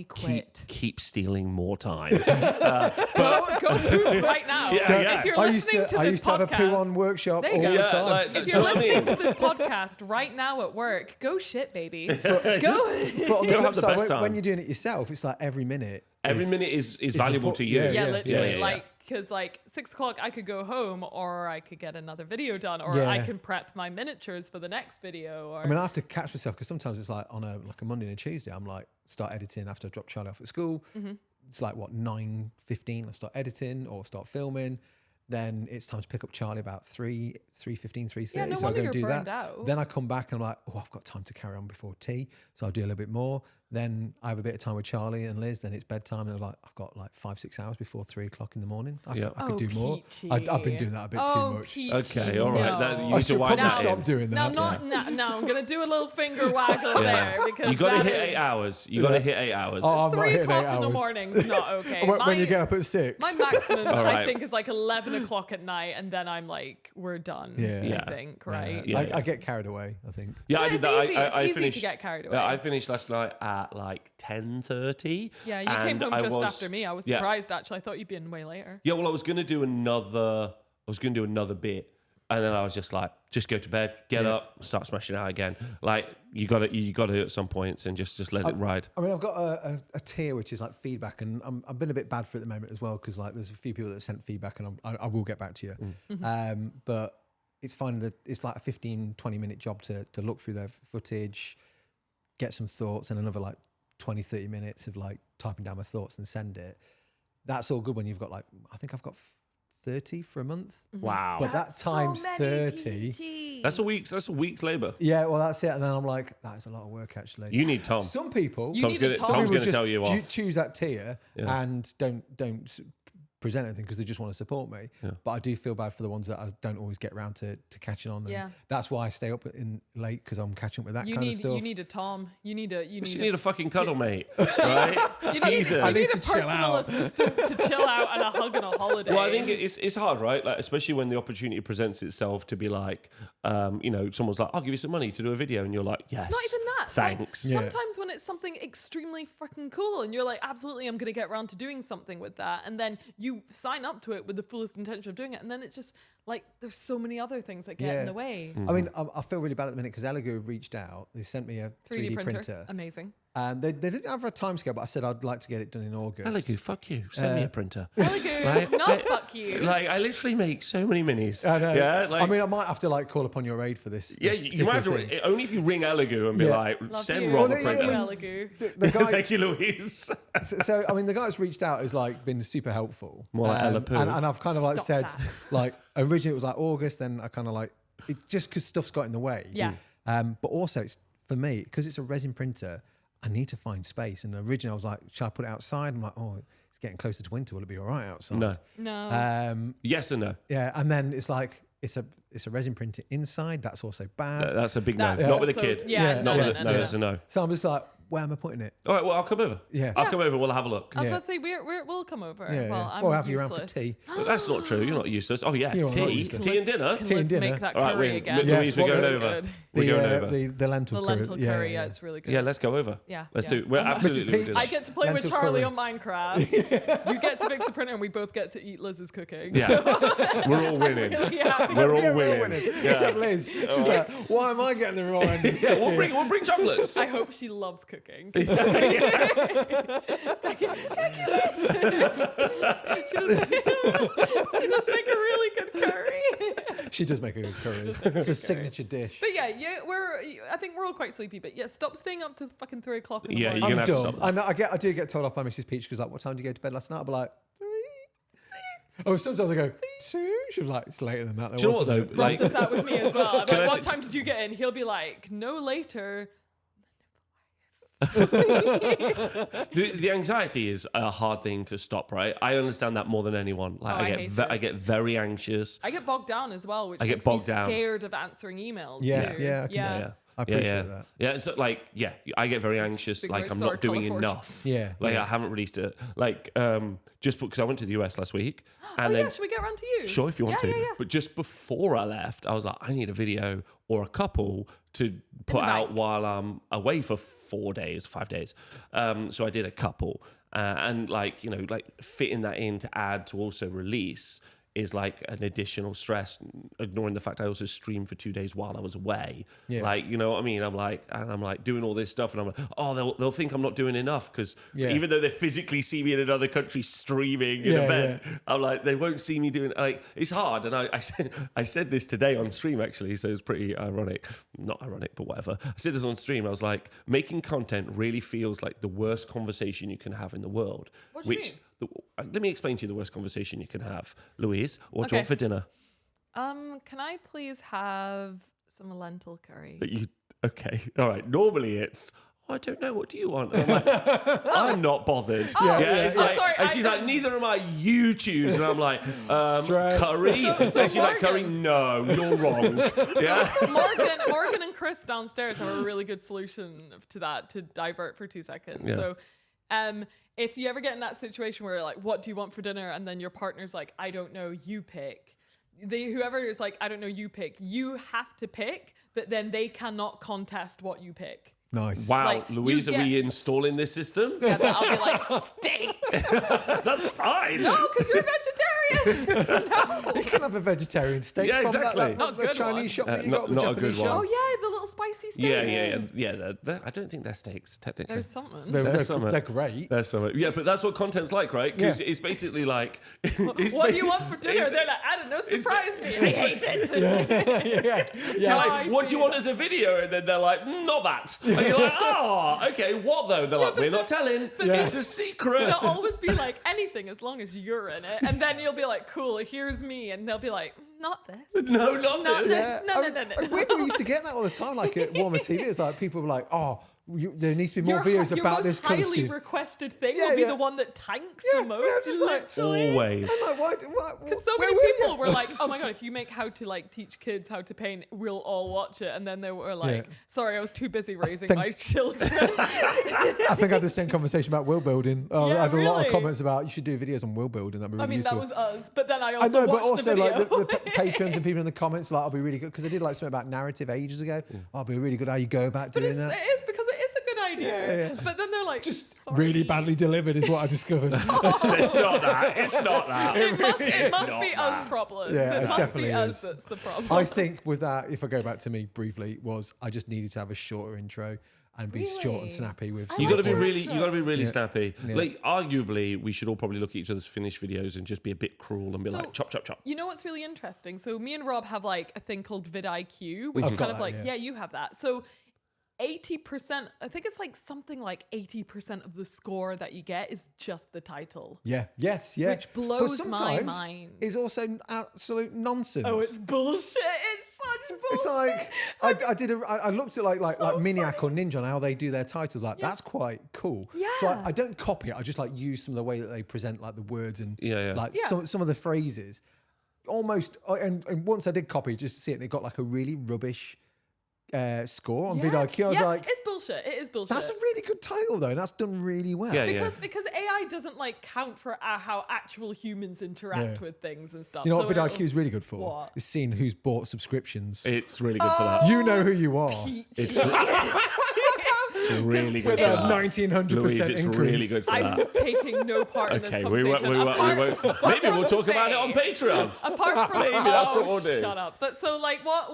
keep stealing more time. Go poo right now. If you're listening to this I used to have a poo on workshop all the time. Like, if you're listening to this podcast right now at work, go shit, baby. Go. But on the have flip the side, best time. when you're doing it yourself, it's like every minute is valuable to you. Yeah, literally. Like, because like 6 o'clock I could go home or I could get another video done or I can prep my miniatures for the next video. Or... I mean, I have to catch myself because sometimes it's like on a Monday and a Tuesday, I'm like start editing after I drop Charlie off at school. It's like 9:15 I start editing or start filming. Then it's time to pick up Charlie about 3:15, 3:30. Yeah, no so I go wonder and do you're that. burned out. Then I come back and I'm like, oh, I've got time to carry on before tea. So I'll do a little bit more. Then I have a bit of time with Charlie and Liz. Then it's bedtime. And I'm like, I've got like 5-6 hours before 3 o'clock in the morning. I could do more. I've been doing that a bit too much. Peachy, Okay, all right. no. You need to wind that stop in. doing that. No, I'm going to do a little finger waggle there because You got to hit is- 8 hours. You got to hit 8 hours. Oh, I'm not 3 hitting 8 o'clock in the hours. morning's not okay. When you get up at 6. My maximum, All I right. think, is like 11 o'clock at night, and then I'm like, we're done. Yeah. I think, right? Yeah. I get carried away, I think. Yeah, I It's did that. easy. I It's easy finished to get carried away. Yeah, I finished last night at like 10:30. Yeah, you came home just after me. I was surprised actually. I thought you'd been way later. Yeah, well, I was gonna do another bit, and then I was just like, just go to bed, get up, start smashing out again. Like you got to at some points and just let it ride. I mean, I've got a tier which is like feedback, and I've been a bit bad for it at the moment as well because like there's a few people that sent feedback, and I will get back to you. But it's finding that it's like a 15-20 minute job to look through their footage, get some thoughts, and another like 20-30 minutes of like typing down my thoughts and send it. That's all good when you've got like, I think I've got 30 for a month. Wow, But that times 30. that's a week's labor. Yeah, well, that's it. And then I'm like, that is a lot of work actually. You need Tom. Some people, Tom's need a Tom. gonna just tell you off. choose that tier and don't present anything because they just want to support me. But I do feel bad for the ones that I don't always get around to catching on. And that's why I stay up in late because I'm catching up with that kind of stuff. You need a Tom. You need a fucking cuddle mate, right? Jesus. You need a to chill personal out. assistant to chill out and a hug and a holiday. Well, I think it's hard, right? Like, especially when the opportunity presents itself to be like, someone's like, I'll give you some money to do a video. And you're like, yes. Not even that. Thanks. Like, sometimes when it's something extremely freaking cool and you're like, absolutely, I'm going to get around to doing something with that. And then you sign up to it with the fullest intention of doing it. And then it's just like, there's so many other things that get in the way. I mean, I feel really bad at the minute because Elegoo reached out. They sent me a 3D printer. Amazing. And they didn't have a timescale, but I said I'd like to get it done in August. Elegoo, fuck you. Send me a printer. Elegoo, Right? not fuck you. Like, I literally make so many minis. I know. Yeah, like, I mean, I might have to like call upon your aid for this. yeah, this you might have to. particular thing. Only if you ring Elegoo and be like, Love send you. Rob a Well, no, yeah, printer. I mean, Elegoo. The guy, Thank you, Louise. so I mean, the guy that's reached out has like been super helpful. More like Ella Poo. and I've kind of like Stop said, that. like originally it was like August, then I kind of like it's just because stuff's got in the way. Yeah. But also it's for me because it's a resin printer. I need to find space. And originally I was like, should I put it outside? I'm like, oh, it's getting closer to winter. Will it be all right outside? No. Yes and no. Yeah. And then it's like, it's a resin printer inside. That's also bad. That's a big no. That's Not with a also- kid. yeah, Not no, with no, a, no, no, no. that's a no. So I'm just like, where am I putting it? All right, well, I'll come over. Yeah. I'll come over. We'll have a look. I was about to say we'll come over. Yeah, Well, yeah. I'm Or have you useless. around for tea. But that's not true. You're not useless. Oh, yeah. You're not Tea. useless. Tea and dinner. Can Tea and Liz dinner. make that All right, curry we're, again? Louise, Yes, we're going really over. good. We're going over. The lentil The curry. lentil curry, yeah, it's really good. Yeah, let's go over. Yeah, Let's yeah. do. We're absolutely. Peach. doing I it. get to play with Lentil Charlie curry. on Minecraft. You get to fix the printer, and we both get to eat Liz's cooking. Yeah, we're all winning. Really happy. We're all Yeah, we're winning. winning. Yeah. Except Liz. She's like, why am I getting the raw end of the Yeah, stick here? we'll bring chocolates. I hope she loves cooking. She does make a really good curry. She does make a good curry. It's a signature dish. But yeah, we're I think we're all quite sleepy, but yeah, stop staying up to fucking 3 o'clock in the Yeah, morning. you're I'm gonna have to dumb. stop. I do get told off by Mrs. Peach because like, what time did you go to bed last night? I'll be like, 3. Oh, sometimes I go 2. She was like, it's later than that. Do you know what though? Rob Like, does that with me as well. I'm Can like, I what time did you get in? He'll be like, no later. the anxiety is a hard thing to stop, right? I understand that more than anyone. Like, Oh, I hate it. I get very anxious. I get bogged down as well, which I get makes me bogged down. scared of answering emails. Yeah, too. yeah, I can- Yeah. I appreciate yeah. that. Yeah, it's like, yeah, I get very anxious. Big Like, red I'm sword, not doing colour fortune. enough. Yeah, Like, yeah. I haven't released it. Like, just because I went to the US last week. And Oh then, yeah, should we get around to you? Sure, if you want Yeah, to. yeah, yeah. But just before I left, I was like, I need a video or a couple to put the out bank. while I'm away for 5 days. So I did a couple. And like, you know, like fitting that in to add to also release is like an additional stress, ignoring the fact I also streamed for 2 days while I was away. Yeah. Like, you know what I mean? I'm like doing all this stuff and I'm like, oh, they'll think I'm not doing enough because even though they physically see me in another country streaming an event, I'm like, they won't see me doing, like, it's hard. And I said this today on stream actually, so it's pretty ironic. Not ironic, but whatever. I said this on stream. I was like, making content really feels like the worst conversation you can have in the world. What do you mean? Let me explain to you the worst conversation you can have. Louise, what do you Okay. want for dinner? Can I please have some lentil curry? Okay, all right. Normally it's, I don't know, what do you want? And I'm like, I'm not bothered. It's like, sorry, and she's like, neither am I, you choose. And I'm like, curry? So And she's like, curry? Morgan- No, you're wrong. Yeah. Morgan and Chris downstairs have a really good solution to that, to divert for 2 seconds. Yeah. So if you ever get in that situation where you're like, what do you want for dinner? And then your partner's like, I don't know, you pick. Whoever is like, I don't know, you pick. You have to pick, but then they cannot contest what you pick. Nice. Wow, Like, Louise, you are we get- installing this system? Yeah, but I'll be like, steak. That's fine. No, because you're vegetarian. No. You can have a vegetarian steak Yeah, from exactly. that Not the good Chinese one. shop that you not- got, the not a Japanese good one. shop. Oh yeah, the little spicy steak. Yeah. I don't think they're steaks, technically. There's something. They're great. There's some. Yeah, but that's what content's like, right? Because Yeah. it's basically like. What do you want for dinner? They're like, I don't know, surprise me. I hate it. Yeah. No, Like, I what do you see want that. as a video? And then they're like, not that. And you're like, oh, okay, what though? They're like, we're not telling. It's a secret. They'll always be like, anything as long as you're in it. And then you'll be like, cool, here's me. And they'll be like, not this. No, not Not this. this. No. We used to get that all the time. Like at Warmer TV, it's like people were like, "Oh, there needs to be more Your videos about this most colour highly scheme." requested thing Yeah, will be yeah. the one that tanks Yeah, the most. yeah, just like, literally. Always. I'm like, what? Because so where many were you? people were like, oh my God, if you make how to like teach kids how to paint, we'll all watch it. And then they were like, Yeah. sorry, I was too busy raising think- my children. I think I had the same conversation about wheel building. I Yeah, had a lot of really? comments about you should do videos on wheel building. That'd be really I mean, useful. that was us. But then I I also know, watched but also the like video. the patrons and people in the comments, like, I'll be really good because I did like something about narrative ages ago. I'll be really good how you go about But doing it that. is because it is a good idea. Yeah. But then they're like, Just sorry. really badly delivered is what I discovered. It's not that. It's not that. It must not be that. us problems. Yeah, it it must definitely be us is. that's the problem. I think with that, if I go back to me briefly, was I just needed to have a shorter intro and be short Really? and snappy with. I some You got to be like points. really, you got to be really Yeah. snappy. Yeah. Like, arguably, we should all probably look at each other's finished videos and just be a bit cruel and be So- like, chop, chop, chop. You know what's really interesting? So me and Rob have like a thing called vidIQ, which I've is got kind of that, like, yeah. yeah, you have that. So 80%, I think it's like something like 80% of the score that you get is just the title. Yeah. Yes. Yeah. Which blows but my sometimes mind. It's also absolute nonsense. Oh, it's bullshit. It's such bullshit. It's like I looked at like Miniac or Ninja and how they do their titles. Like that's quite cool. So Yeah. I don't copy it. I just like use some of the way that they present like the words and Yeah. like Yeah. some of the phrases. Almost and once I did copy it just to see it, and it got like a really rubbish score on vidIQ. I was like, it's bullshit. It is bullshit. that's a really good title though, and that's done really well. Yeah, yeah. because AI doesn't like count for how actual humans interact Yeah. with things and stuff. You know So what vidIQ it'll- is really good for? What? Is seeing who's bought subscriptions. It's really good for that. You know who you are. Peachy. It's really good With for a that. 1900% Louise, it's increase. really good for I'm that. taking no part in this Okay, conversation. we won't. Maybe from we'll talk about it say- on Patreon. Apart from Maybe that's what we'll do. Shut up. But so like what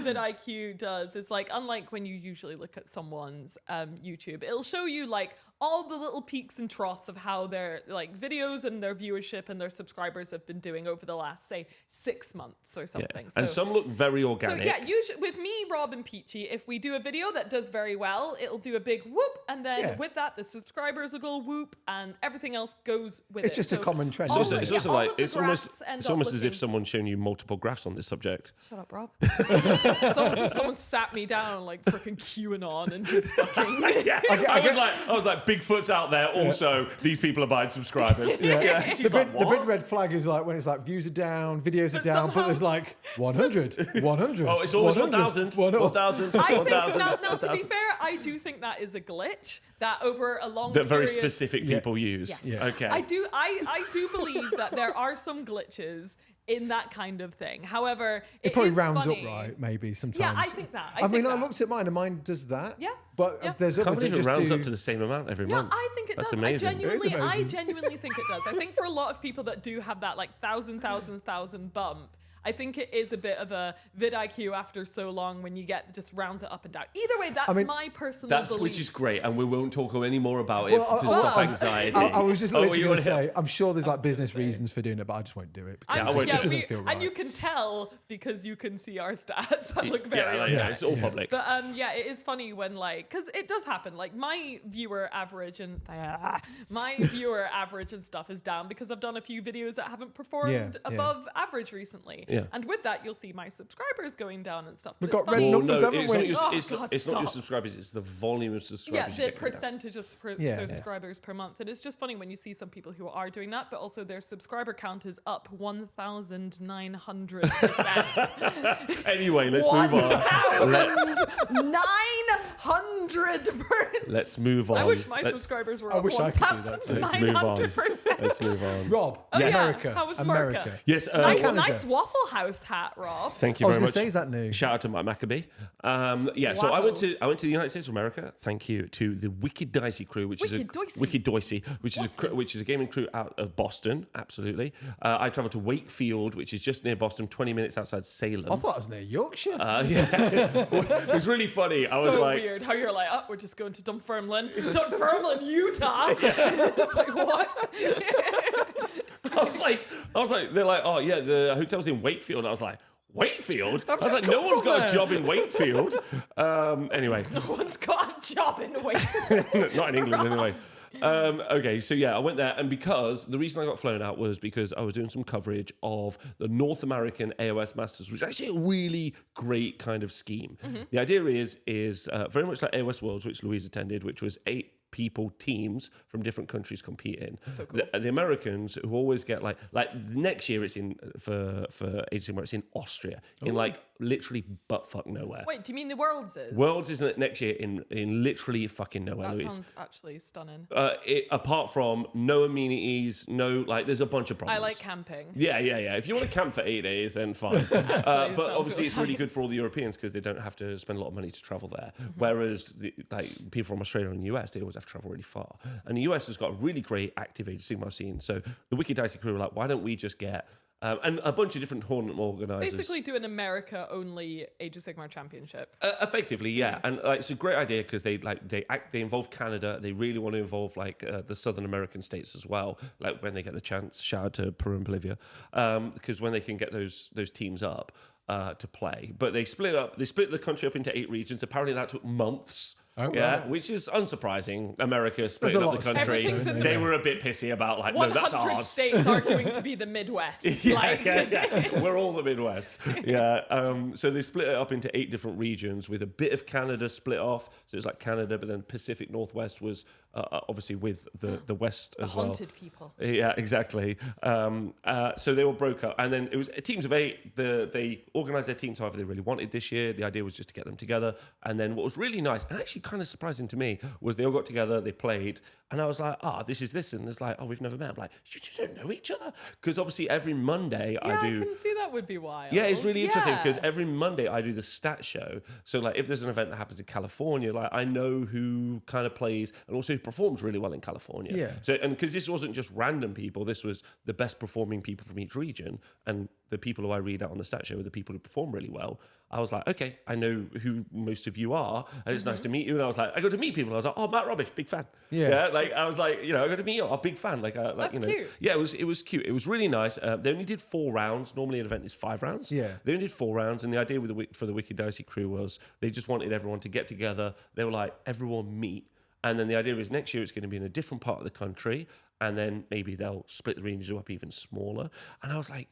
vidIQ does is like unlike when you usually look at someone's YouTube, it'll show you like all the little peaks and troughs of how their like videos and their viewership and their subscribers have been doing over the last, say, 6 months or something. And some look very organic. So yeah, usually with me, Rob, and Peachy, if we do a video that does very well, it'll do a big whoop, and then with that, the subscribers will go whoop, and everything else goes with it. It's just a common trend. It's also like it's almost as if someone. some's shown you multiple graphs on this subject. Shut up, Rob. It's almost as if someone sat me down like freaking QAnon and just fucking. I was like, Bigfoot's out there. Also, these people are buying subscribers. She's The like, big what? red flag is like when it's like views are down, videos are But down, but somehow- there's like 100, 100. Oh, it's always 100, 1,000. I think 1,000. now to be fair, I do think that is a glitch that over a long That very period, specific people use. Yes. Yeah. Okay. I do believe that there are some glitches in that kind of thing. However, It probably is rounds funny. up right, maybe sometimes. Yeah, I think that. I mean, I looked at mine and mine does that. Yeah, But yeah. there's I others can't that believe it just rounds do. up to the same amount every Yeah, month. I think it That's does. amazing. It is I amazing. genuinely think it does. I think for a lot of people that do have that like thousand bump, I think it is a bit of a vidIQ after so long when you get just rounds it up and down. Either way, that's my personal belief. Which is great, and we won't talk any more about it Well, to stop anxiety. I was just literally you going to wanna- say, I'm sure there's like business reasons for doing it, but I just won't do it because I won't do it it. doesn't feel right. And you can tell because you can see our stats. I look very it's all public. But it is funny when like, because it does happen. Like my viewer average and stuff is down because I've done a few videos that haven't performed above average recently. Yeah. And with that, you'll see my subscribers going down and stuff. We've But got it's red funny. numbers, haven't it's we? not your, Oh, it's, God, not, it's not your stop. subscribers, it's the volume of Yeah, subscribers. the percentage of Yeah. subscribers per month. And it's just funny when you see some people who are doing that, but also their subscriber count is up 1,900%. Anyway, let's move on. 1,900%. Let's move on. I wish my Let's- subscribers were I up wish I could do that too. Let's move on. 1,900%. Let's move on. Rob, Yes. America. How was America. America? Yes, Canada. Nice Waffle House hat, Rob. thank you I was very going to much. say, is that new? Shout out to Mike Maccabee. So I Wow. went to the United States of America. Thank you to the Wicked Dicey crew, which Wicked Dicey. is a gaming crew out of Boston. Absolutely. I traveled to Wakefield, which is just near Boston, 20 minutes outside Salem. I thought it was near Yorkshire. It was really funny. I was So like, weird how you're like, oh, we're just going to Dunfermline, Utah. It's like, what? I was like, they're like, oh yeah, the hotel's in Wakefield. I was like, Wakefield? I was just like, no come one's from got there. a job in Wakefield. Anyway, No one's got a job in Wakefield. not in England anyway. Okay, so yeah, I went there, and because the reason I got flown out was because I was doing some coverage of the North American AOS Masters, which is actually a really great kind of scheme. The idea is very much like AOS Worlds, which Louise attended, which was 8 people, teams from different countries competing. So cool. The Americans who always get like next year it's in for Age of Sigmar, it's in Austria, in like literally buttfuck nowhere. Wait, do you mean the Worlds is? Worlds is next year in literally fucking nowhere, That Louise. sounds actually stunning. Apart from no amenities, there's a bunch of problems. I like camping. Yeah. If you want to camp for 8 days, then fine. But sounds obviously, really it's really nice. good for all the Europeans because they don't have to spend a lot of money to travel there. Whereas, people from Australia and the US, they always have to travel really far. And the US has got a really great active Age of Sigmar scene. So the Wicked Dicey crew were like, why don't we just get and a bunch of different tournament organisers. Basically, do an America-only Age of Sigmar championship. Effectively, yeah, and it's a great idea because they involve Canada. They really want to involve the Southern American states as well. Like when they get the chance, shout out to Peru and Bolivia, because when they can get those teams up to play, but they split the country up into 8 regions. Apparently, that took months. Oh, yeah, wow. which is unsurprising. America splitting There's a up lot the of country. Everything's in They the- were a bit pissy about no, 100 that's ours. states arguing to be the Midwest. Yeah. We're all the Midwest. Yeah. So they split it up into 8 different regions with a bit of Canada split off. So it's like Canada, but then Pacific Northwest was obviously with the West as well. Haunted people. Yeah, exactly. So they all broke up, and then it was teams of 8. They organised their teams however they really wanted this year. The idea was just to get them together, and then what was really nice and actually kind of surprising to me was they all got together, they played, and I was like, this is this, and it's like, we've never met. I'm like, you two don't know each other, because obviously every Monday Yeah, I do. I can see that would be wild. Yeah, it's really interesting because Yeah. every Monday I do the stat show. So like if there's an event that happens in California, like I know who kind of plays and also who performs really well in California. Yeah. So and because this wasn't just random people, this was the best performing people from each region, and the people who I read out on the stat show are the people who perform really well. I was like, okay, I know who most of you are, and it's nice to meet you even I was like, I got to meet people. I was like, oh, Matt Rubbish, big fan. Yeah. Like I was like, I got to meet you, a big fan. Like, That's you know, cute. yeah, it was cute. It was really nice. They only did 4 rounds. Normally an event is 5 rounds. Yeah. They only did 4 rounds, and the idea for the Wicked Dicey crew was they just wanted everyone to get together. They were like, everyone meet. And then the idea is next year it's going to be in a different part of the country, and then maybe they'll split the regions up even smaller. And I was like,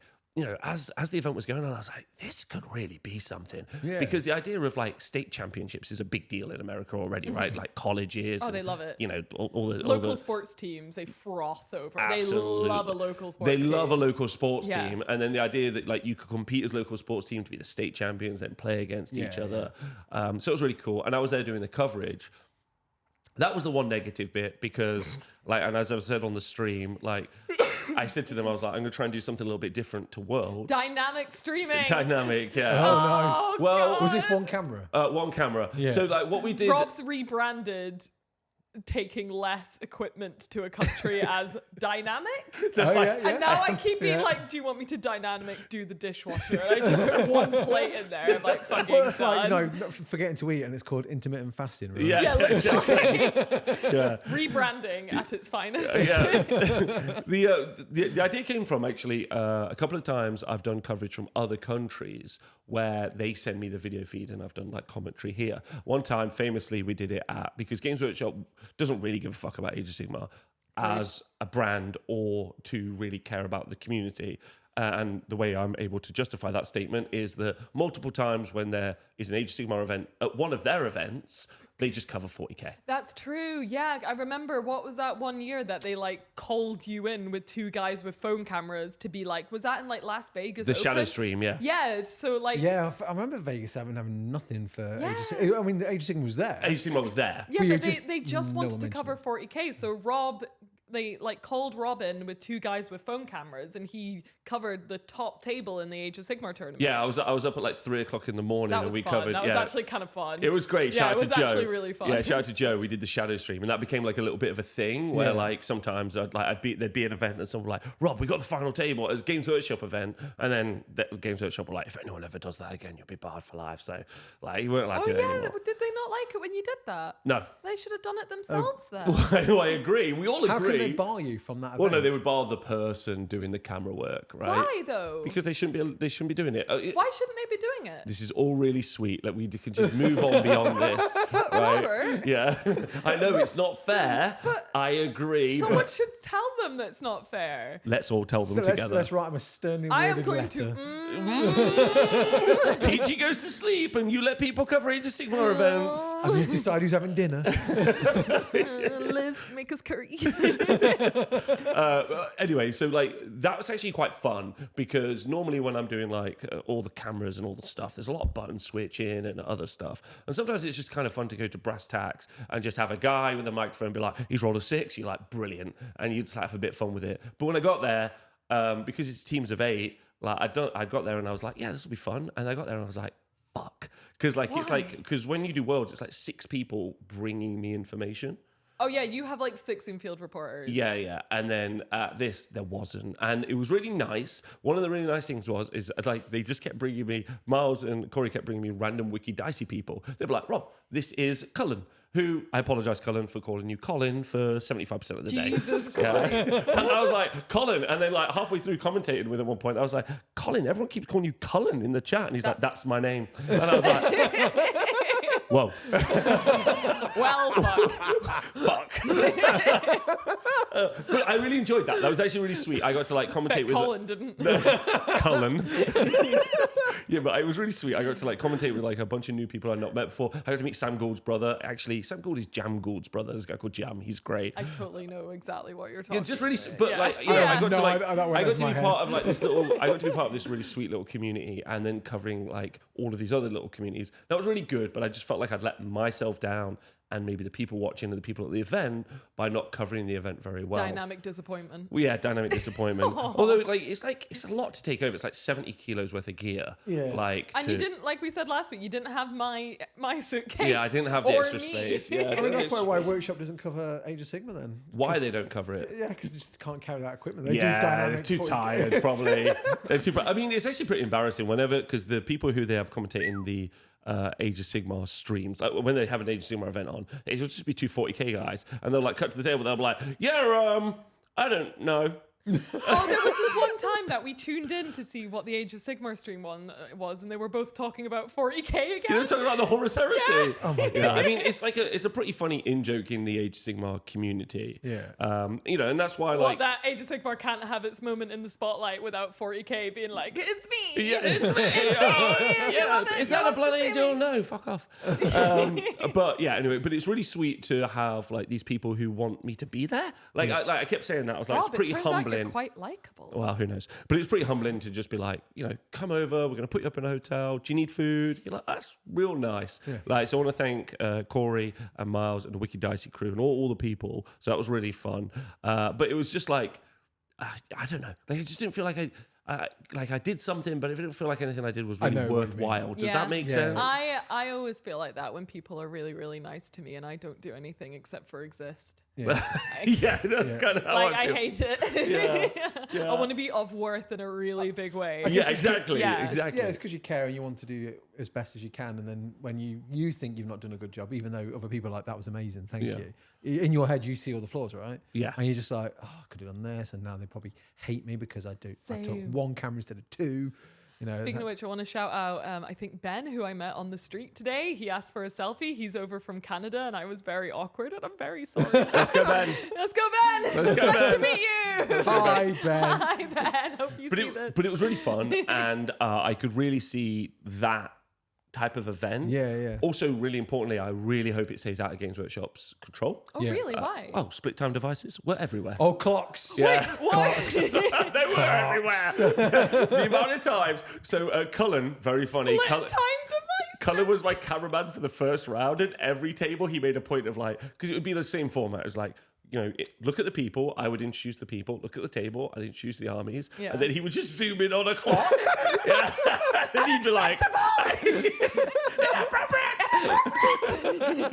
as the event was going on, I was like, this could really be something. Yeah. Because the idea of like state championships is a big deal in America already, right? Like colleges. Oh, they love it. All the Local sports teams, they froth over. Absolutely. They love a local sports team. They love a local sports Yeah. team. And then the idea that like you could compete as local sports team to be the state champions, then play against each other. So it was really cool. And I was there doing the coverage. That was the one negative bit because, like, and as I said on the stream, like, I said to them, I was like, I'm going to try and do something a little bit different to Worlds. Dynamic streaming. Dynamic, yeah. Oh, nice. Oh, Well, Was this one camera? one camera. Yeah. So, like, what we did. Rob's rebranded taking less equipment to a country as dynamic. And now I keep being like, do you want me to dynamic do the dishwasher? And I just put one plate in there. I'm like, fucking Well, it's like, done. not forgetting to eat, and it's called intermittent fasting, right? Yeah, Yeah, exactly. yeah. Rebranding at its finest. Yeah. The idea came from actually a couple of times I've done coverage from other countries where they send me the video feed and I've done like commentary here. One time, famously, we did it because Games Workshop doesn't really give a fuck about Age of Sigmar as a brand or to really care about the community. And the way I'm able to justify that statement is that multiple times when there is an Age of Sigmar event at one of their events, they just cover 40k. That's true. Yeah, I remember what was that one year that they like called you in with 2 guys with phone cameras to be like, was that in like Las Vegas? The Open? Shadow Stream, yeah. Yeah, so like Yeah, I remember Vegas having nothing for Age of Sigmar. I mean, the Age of Sigmar was there. Age of Sigmar was there. Yeah, But but you they just no wanted one to mentioned cover 40k. So they like called Robin with 2 guys with phone cameras, and he covered the top table in the Age of Sigmar tournament. Yeah, I was up at like 3 o'clock in the morning, That and was we fun. covered. That was actually kind of fun. It was great. Yeah, Shout it out was to Joe. actually really fun. Yeah, shout out to Joe. We did the Shadow Stream, and that became like a little bit of a thing where like sometimes there'd be an event and someone would like, Rob, we got the final table at a Games Workshop event, and then the Games Workshop were like, if anyone ever does that again, you'll be barred for life. So like, you weren't allowed to do it anymore. Did they not like it when you did that? No. They should have done it themselves then. I agree. We all agree. How can they bar you from that event? Well, no, they would bar the person doing the camera work, right? Why though? Because they shouldn't be doing it. Why shouldn't they be doing it? This is all really sweet. Like we can just move on beyond this, right? Robert. Yeah, I know it's not fair. But I agree. Someone But should tell them that's not fair. let's all tell them So together. let's write him a sternly I am worded going letter. to. Peachy goes to sleep, and you let people cover Age of Sigmar events. And you decide who's having dinner. Liz, make us curry. Anyway, so like that was actually quite fun because normally when I'm doing like all the cameras and all the stuff, there's a lot of button switching and other stuff, and sometimes it's just kind of fun to go to brass tacks and just have a guy with a microphone be like, he's rolled a 6, you're like, brilliant, and you just have a bit of fun with it. But when I got there, because it's teams of 8, like I got there and I was like, yeah, this will be fun, and I got there and I was like, fuck, because like it's like because when you do Worlds, it's like 6 people bringing me information. Oh yeah, you have like 6 in-field reporters. Yeah. And then this, there wasn't. And it was really nice. One of the really nice things is like they just kept bringing me, Miles and Corey kept bringing me random Wiki Dicey people. They'd be like, Rob, this is Cullen, who, I apologise, Cullen, for calling you Colin for 75% of the day. Jesus Christ. And I was like, Colin. And then like halfway through commentating with him at one point, I was like, Colin, everyone keeps calling you Cullen in the chat. And he's like, that's my name. And I was like, whoa. Well, fuck. But I really enjoyed that. That was actually really sweet. I got to like commentate with Colin didn't. Cullen. Yeah, but it was really sweet. I got to like commentate with like a bunch of new people I'd not met before. I got to meet Sam Gould's brother. Actually, Sam Gould is Jam Gould's brother. There's a guy called Jam. He's great. I totally know exactly what you're talking It's just really, about. but Yeah. like, you know, I got No, to like, that went I got over to my be head. part of like this little, I got to be part of this really sweet little community, and then covering like all of these other little communities. That was really good, but I just felt like I'd let myself down, and maybe the people watching and the people at the event by not covering the event very well. Dynamic disappointment. Well, yeah, dynamic disappointment. Although, like, it's a lot to take over. It's like 70 kilos worth of gear. Yeah. Like, And you didn't, like we said last week, you didn't have my suitcase. Yeah, I didn't have the or extra me. space. Yeah, I mean, that's it's- why Workshop doesn't cover Age of Sigmar then. Why they don't cover it? Yeah, because they just can't carry that equipment. They Yeah, do dynamic they're too 40K. tired, probably. They're too. I mean, it's actually pretty embarrassing whenever, because the people who they have commentating the Age of Sigmar streams, like when they have an Age of Sigmar event on, it'll just be two 40k guys, and they'll like cut to the table. They'll be like, "Yeah, I don't know." Oh, there was this one time that we tuned in to see what the Age of Sigmar stream one was, and they were both talking about 40k again. They were talking about the Horus Heresy. Yeah. Oh my God. Yeah, I mean, it's a pretty funny in-joke in the Age of Sigmar community. Yeah. You know, and that's why What, like that Age of Sigmar can't have its moment in the spotlight without 40k being like, it's me. yeah, it's me. Yeah, is that a blood angel? No, fuck off. But yeah, anyway, but it's really sweet to have like these people who want me to be there. Like, I kept saying that. I was like, Rob, it's pretty it turns out humbling. you're quite likable. Well, who knows? But it's pretty humbling to just be like, you know, come over. We're going to put you up in a hotel. Do you need food? You're like, that's real nice. Yeah. Like, so I want to thank Corey and Miles and the Wiki Dicey crew and all the people. So that was really fun. But it was just like, I don't know. Like, it just didn't feel like I did something, but it didn't feel like anything I did was really know what you mean. worthwhile. Does Yeah. that make Yeah. sense? I always feel like that when people are really, really nice to me and I don't do anything except for exist. Yeah. Yeah, that's kind of how Like, I I feel. hate it. Yeah. I want to be of worth in a really big way. Yeah, exactly. Yeah. Exactly. Yeah, it's because you care and you want to do it as best as you can. And then when you think you've not done a good job, even though other people are like, that was amazing, thank Yeah. you. In your head, you see all the flaws, right? Yeah. And you're just like, oh, I could have done this. And now they probably hate me because I took Same. one camera instead of two. You know, Speaking of which, I want to shout out, I think Ben, who I met on the street today, he asked for a selfie. He's over from Canada and I was very awkward and I'm very sorry. Let's go, Ben. Let's go, Ben. Let's go, nice Ben. to meet you. hi, Ben. Hi, Ben. Hope you see this. But it was really fun, and I could really see that type of event. Yeah, yeah. Also, really importantly, I really hope it stays out of Games Workshop's control. Oh, Yeah. really? Why? Oh, split time devices were everywhere. Oh, clocks. Yeah. What? They were everywhere. The amount of times. So Cullen, very funny. Split Cullen, time device. Cullen was my cameraman for the first round, and every table he made a point of like, because it would be the same format. It was like, you know, look at the people. I would introduce the people. Look at the table. I'd introduce the armies. Yeah. And then he would just zoom in on a clock. Yeah. And then he'd be like,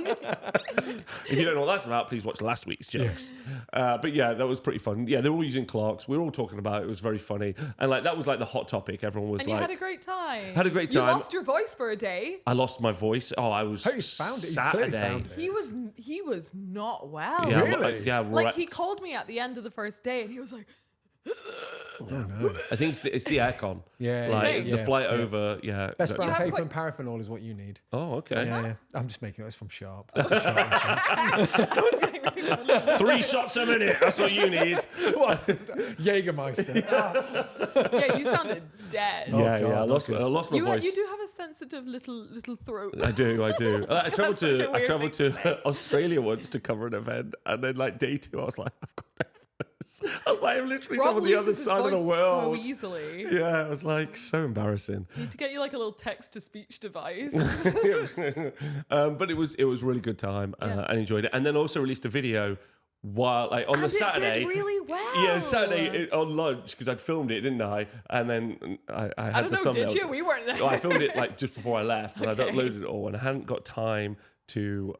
if you don't know what that's about, please watch last week's jokes. But yeah, that was pretty fun. Yeah, they were all using clocks. We were all talking about it. It was very funny. And like that was like the hot topic. Everyone was And like, you had a great time. Had a great You time. lost your voice for a day. I lost my voice. Oh, I was Oh, you found it. You clearly Saturday. found it. He was not well. Yeah, Really? yeah, Like right. he called me at the end of the first day and he was like, Oh, no. I think it's the aircon. Yeah, like yeah, the flight yeah. over. Yeah, Best brown have paper quite- and paraffin is what you need. Oh, okay. Yeah, yeah. I'm just making it. It's from Sharp. It's a Sharp reference. I was getting really 3 shots a minute. That's what you need. What? Jägermeister. Yeah, you sounded dead. Oh, yeah, God, yeah. I lost my You voice. do have a sensitive little throat. I do. I traveled That's such a I weird traveled thing to Australia once to cover an event, and then like day 2, I was like, I've got no voice. I was like, I'm literally Rob on the other loses his side of the voice world. so easily. Yeah, it was like so embarrassing. Need to get you like a little text-to-speech device. But it was really good time. Yeah. I enjoyed it, and then also released a video while like on And the Saturday. it did really well. Yeah, Saturday on lunch because I'd filmed it, didn't I? And then I had I don't the know, thumbnail. did you? We weren't there. No, I filmed it like just before I left, and I'd Okay. uploaded it all, and I hadn't got time to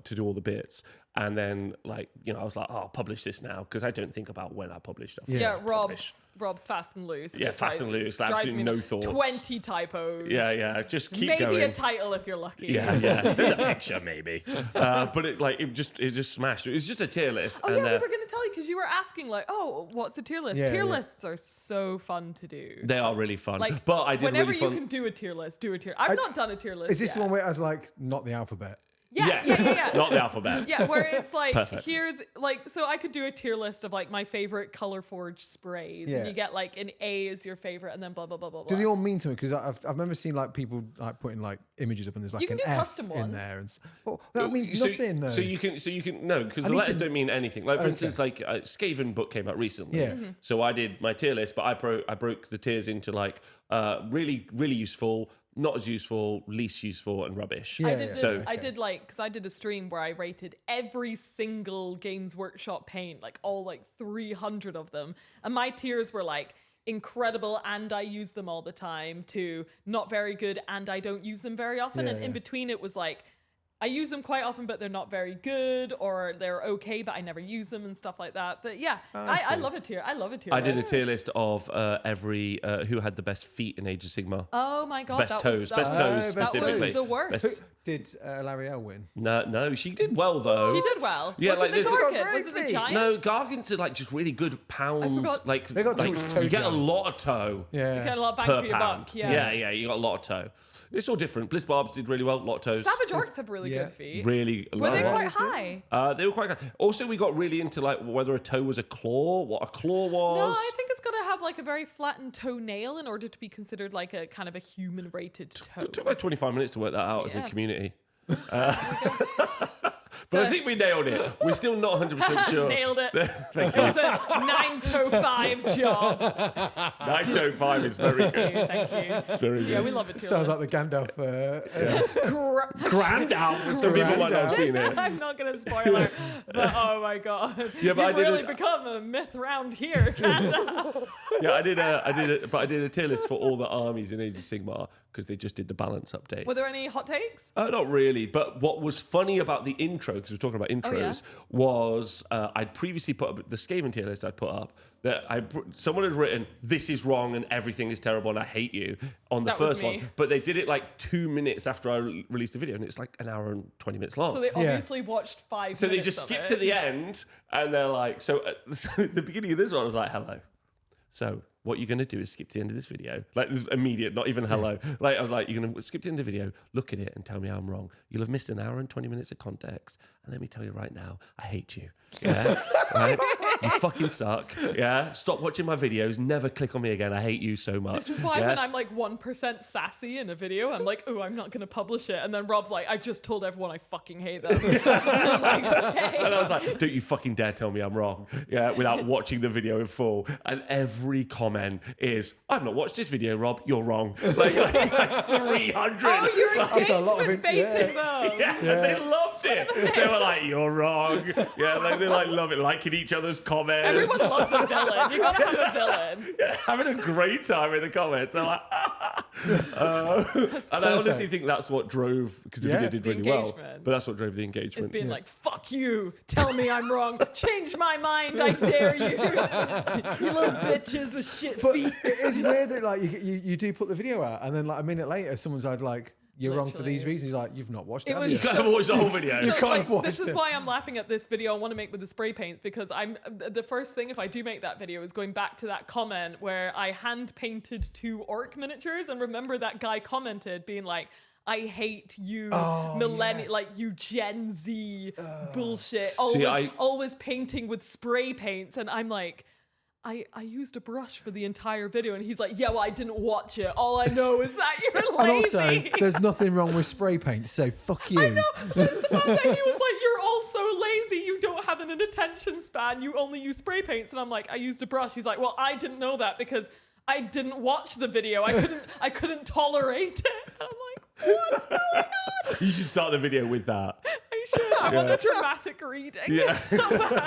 do all the bits. And then, like, you know, I was like, oh, I'll publish this now because I don't think about when I publish stuff. Yeah. Yeah, Publish. Rob's fast and loose. Yeah, It fast and loose, drives absolutely me no nuts. thoughts. 20 typos. Yeah, just keep Maybe going. a title if you're lucky. Yeah. There's a picture, maybe. But it just smashed. It was just a tier list. Oh and yeah, we were going to tell you because you were asking like, oh, what's a tier list? Yeah, Tier yeah. lists are so fun to do. they are really fun. Like, but I did whenever really you fun. can do a tier list, do a tier. I've not done a tier list. Is this yet. the one where it has like not the alphabet? Yeah, Yes. yeah. Not the alphabet. Yeah, where it's like, Perfect. here's like, so I could do a tier list of like my favorite Color Forge sprays, Yeah. and you get like an A is your favorite, and then blah blah blah blah blah. Do they all mean to me? Because I've remember seeing like people like putting like images up and there's like You can an do F custom in ones. there, and well, that means So- nothing. though. So you can no, because the need letters to- don't mean anything. Like for Okay. instance, like Skaven book came out recently. Yeah. Mm-hmm. So I did my tier list, but I broke the tiers into like really useful, not as useful, least useful, and rubbish. Yeah, I did yeah. this. So- I did like because I did a stream where I rated every single Games Workshop paint, like all like 300 of them, and my tiers were like incredible and I use them all the time to not very good and I don't use them very often, Yeah, and in yeah. between it was like I use them quite often, but they're not very good, or they're okay, but I never use them and stuff like that. But yeah, I love a tier. I love a tier. I did a tier list of every who had the best feet in Age of Sigmar. Oh my god, Best toes specifically. That was the worst. Did Lariel win? No, she did well though. She did well. Yeah, was like it the this- Gargant? Was it the giant? No, Gargants are like just really good pounds. forgot- Like, They got too much toe you get a jam. lot of toe You get Yeah. a lot of bang per for your pound. buck. Yeah. yeah, you got a lot of toe. It's all different. Bliss Barbs did really well, lot of toes. Savage Orcs have really Yeah. good feet. Really, Were they lot. quite high? They were quite good. Also, we got really into like whether a toe was a claw, what a claw was. No, I think it's got to have like a very flattened toenail in order to be considered like a kind of a human-rated toe. It took like 25 minutes to work that out as a Yeah. community. But I think we nailed it. We're still not 100% sure. Nailed it. Thank It you. was a 9 to 5 job. 905 is very good. Thank you. It's very Yeah, good. we love it. Sounds like the Gandalf. Grand out. Some people might not have seen it. I'm not going to spoil it, but oh my god, Yeah, but I you've did really it- become a myth round here, Gandalf. Yeah, I did a tier list for all the armies in Age of Sigmar because they just did the balance update. Were there any hot takes? Not really, but what was funny about the intro, because we're talking about intros, was I'd previously put up the Skaven tier list I'd put up that someone had written, "This is wrong and everything is terrible and I hate you" on the That was first me. one, but they did it like 2 minutes after I released the video, and it's like an hour and 20 minutes long. So they obviously watched 5 So minutes they just of skipped it. to the end, and they're like, so at the beginning of this one, I was like, hello. So what you're going to do is skip to the end of this video. Like, this is immediate, not even hello. Like, I was like, you're going to skip to the end of the video, look at it, and tell me I'm wrong. You'll have missed an hour and 20 minutes of context. And let me tell you right now, I hate you. Yeah? Right? You fucking suck. Yeah? Stop watching my videos. Never click on me again. I hate you so much. This is why yeah? when I'm like 1% sassy in a video, I'm like, oh, I'm not going to publish it. And then Rob's like, I just told everyone I fucking hate them. And I'm like, okay. And I was like, don't you fucking dare tell me I'm wrong. Yeah, without watching the video in full. And every comment is, I've not watched this video, Rob. You're wrong. Like 300. Oh, you're That's a lot of engagement it, baiting them. Yeah, they loved it. They were like, you're wrong. Yeah, like, they like love it, liking each other's comments. Everyone loves a villain. You gotta have a villain. Yeah, having a great time in the comments. They're like, and I honestly think that's what drove, because the Yeah. video did The really well, engagement. but that's what drove the engagement. It's being like, fuck you. Tell me I'm wrong. Change my mind. I dare you. You little bitches with shit But feet. it is weird that like you do put the video out, and then like a minute later, someone's like, "You're wrong for these Literally. reasons." You're like, "You've not watched it, It have was- you?" You can't watch the whole video. You So, can't like, have watched this is it. why I'm laughing at this video I want to make with the spray paints, because I'm the first thing, if I do make that video, is going back to that comment where I hand painted 2 orc miniatures, and remember that guy commented being like, I hate you, millennial, like you Gen Z bullshit, always painting with spray paints. And I'm like, I used a brush for the entire video, and he's like, yeah, well, I didn't watch it. All I know is that you're lazy. And also, there's nothing wrong with spray paint, so fuck you. I know, but it's the fact that he was like, you're all so lazy, you don't have an attention span, you only use spray paints. And I'm like, I used a brush. He's like, well, I didn't know that because I didn't watch the video. I couldn't tolerate it. And I'm like, what's going on? You should start the video with that. I should. I want a dramatic reading. Yeah.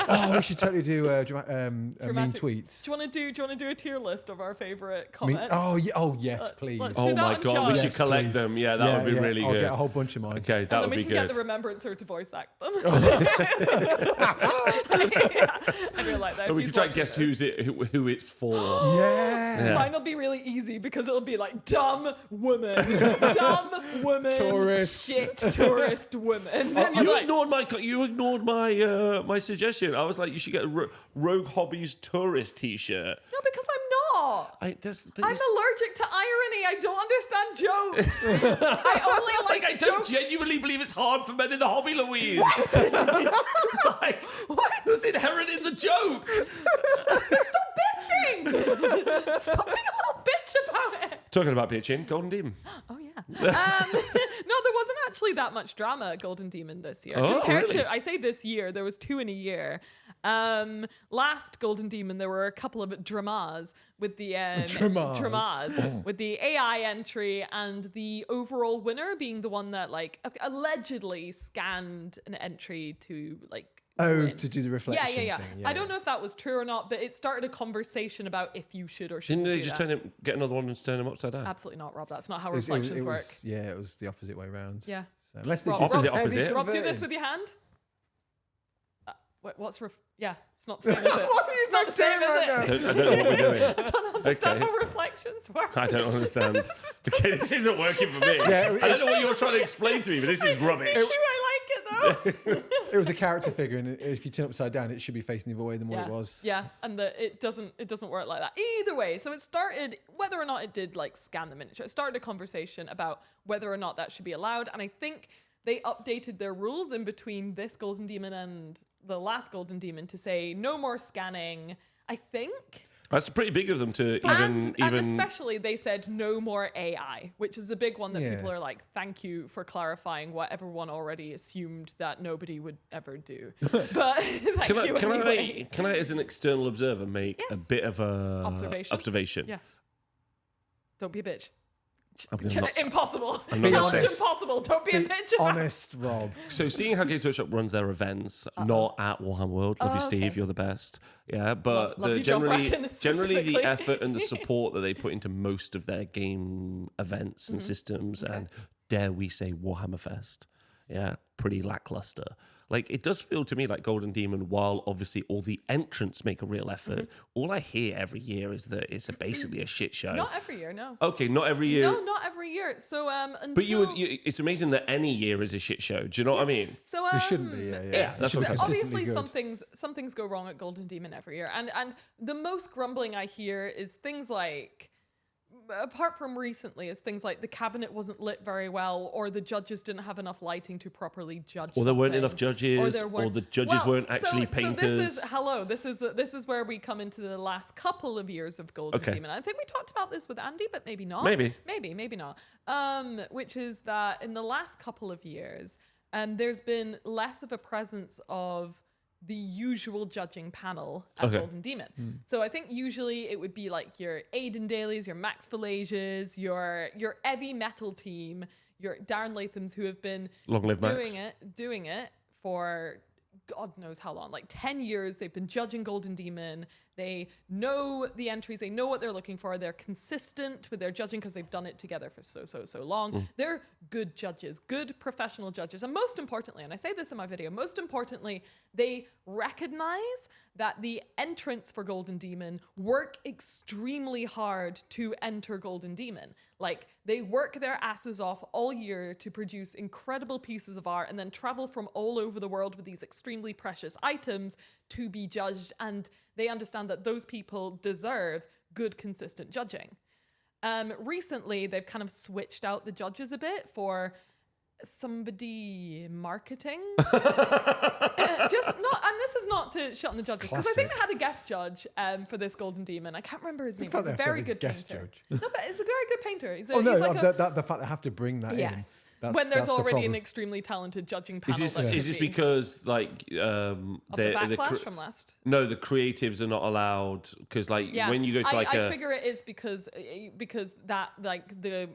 Oh, we should totally do mean Dramatic- tweets. Do you want to do a tier list of our favorite Mean- comments? oh yes, please. let's Oh do that my on god, we Juggz. should Yes, collect please. them. Yeah, that would be really I'll good. get a whole bunch of mine. Okay, And that then would we be can get good. the Remembrancer to voice act them. And you're like that. And we can try and guess who it's for. Yeah. Mine will be really easy because it'll be like dumb woman, Tourist. shit tourist woman. And you're You like, ignored my my suggestion. I was like, you should get a Rogue Hobbies tourist T-shirt. no, because I'm not. But I'm it's- allergic to irony. I don't understand jokes. I only like I don't jokes. genuinely believe it's hard for men in the hobby, Louise. Like, What? It's inherent in the joke. Stop bitching. Stop being a little bitch about it. Talking about bitching, Golden Demon. Oh yeah. No, there wasn't actually that much drama at Golden Demon this year. Oh, Compared really? to, I say this year, there was 2 in a year. Last Golden Demon, there were a couple of dramas with the Dramas. with the AI entry, and the overall winner being the one that like allegedly scanned an entry to like win. To do the reflection Yeah. thing. I don't know if that was true or not, but it started a conversation about if you should or shouldn't. Didn't they do just that. get another one and turn him upside down? Absolutely not, Rob. That's not how It was- reflections work. it was the opposite way around. Yeah. So unless they Rob, do Opposite, some heavy opposite. Rob, do this converting. with your hand. Yeah, it's not the same, is it? What are you It's not the same, doing is right it? now? I don't know what we're doing. I don't understand Okay. how reflections work. I don't understand. Okay, this isn't working for me. Yeah, I don't know what you're trying to explain to me, but this is rubbish. Me too, I like it though. It was a character figure, and if you turn it upside down, it should be facing the other way than what it was. Yeah, and it doesn't work like that. Either way, so it started, whether or not it did like scan the miniature, it started a conversation about whether or not that should be allowed. And I think they updated their rules in between this Golden Demon and the last Golden Demon to say no more scanning, I think. That's pretty big of them to And even. especially they said no more AI, which is a big one that Yeah. people are like, thank you for clarifying what everyone already assumed that nobody would ever do. But thank you anyway. Can I, as an external observer, make a Yes. bit of a Observation? Yes. Don't be a bitch. I'm gonna not- Impossible. I'm not Challenge gonna say- impossible. Don't be a Be bitch. honest, Rob. So seeing how Games Workshop runs their events, not at Warhammer World. Love you, Steve. okay. You're the best. Yeah, but Love you, John Bracken, generally the specifically. effort and the support that they put into most of their game events and systems, and dare we say Warhammer Fest, yeah, pretty lackluster. Like, it does feel to me like Golden Demon, while obviously all the entrants make a real effort, all I hear every year is that it's basically a shit show. Not every year, no. Okay, not every year. No, not every year. So until But it's amazing that any year is a shit show. Do you know what I mean? So It shouldn't be, yeah. it's- that's what I'm saying. obviously Consistently some things go wrong at Golden Demon every year, and the most grumbling I hear is things like, apart from recently, is things like the cabinet wasn't lit very well, or the judges didn't have enough lighting to properly judge. Or there weren't something, enough judges, there or the judges weren't actually painters. This is where we come into the last couple of years of Golden Okay. Demon. I think we talked about this with Andy, but maybe not. Maybe Not. Which is that in the last couple of years, there's been less of a presence of the usual judging panel at Okay. Golden Demon. So I think usually it would be like your Aidan Dailies, your Max Falages, your heavy metal team, your Darren Lathams, who have been Long live Max. doing it for God knows how long, like 10 years. They've been judging Golden Demon. They know the entries. They know what they're looking for. They're consistent with their judging because they've done it together for so long. They're good judges, good professional judges. And most importantly, and I say this in my video, most importantly, they recognize that the entrants for Golden Demon work extremely hard to enter Golden Demon. Like, they work their asses off all year to produce incredible pieces of art and then travel from all over the world with these extremely precious items to be judged. And they understand that those people deserve good, consistent judging. Recently, they've kind of switched out the judges a bit for somebody marketing. Just not, and this is not to shut on the judges, because I think they had a guest judge for this Golden Demon. I can't remember his name. fact He's a they have to very have a good guest painter. judge. No, but it's a very good painter. He's a, Oh no, he's like the fact they have to bring that yes. in. When there's that's the already an problem. extremely talented judging panel. Is that could this be- because like of the backlash from last? no, the creatives are not allowed because like Yeah, when you go to like I figure it is because that like the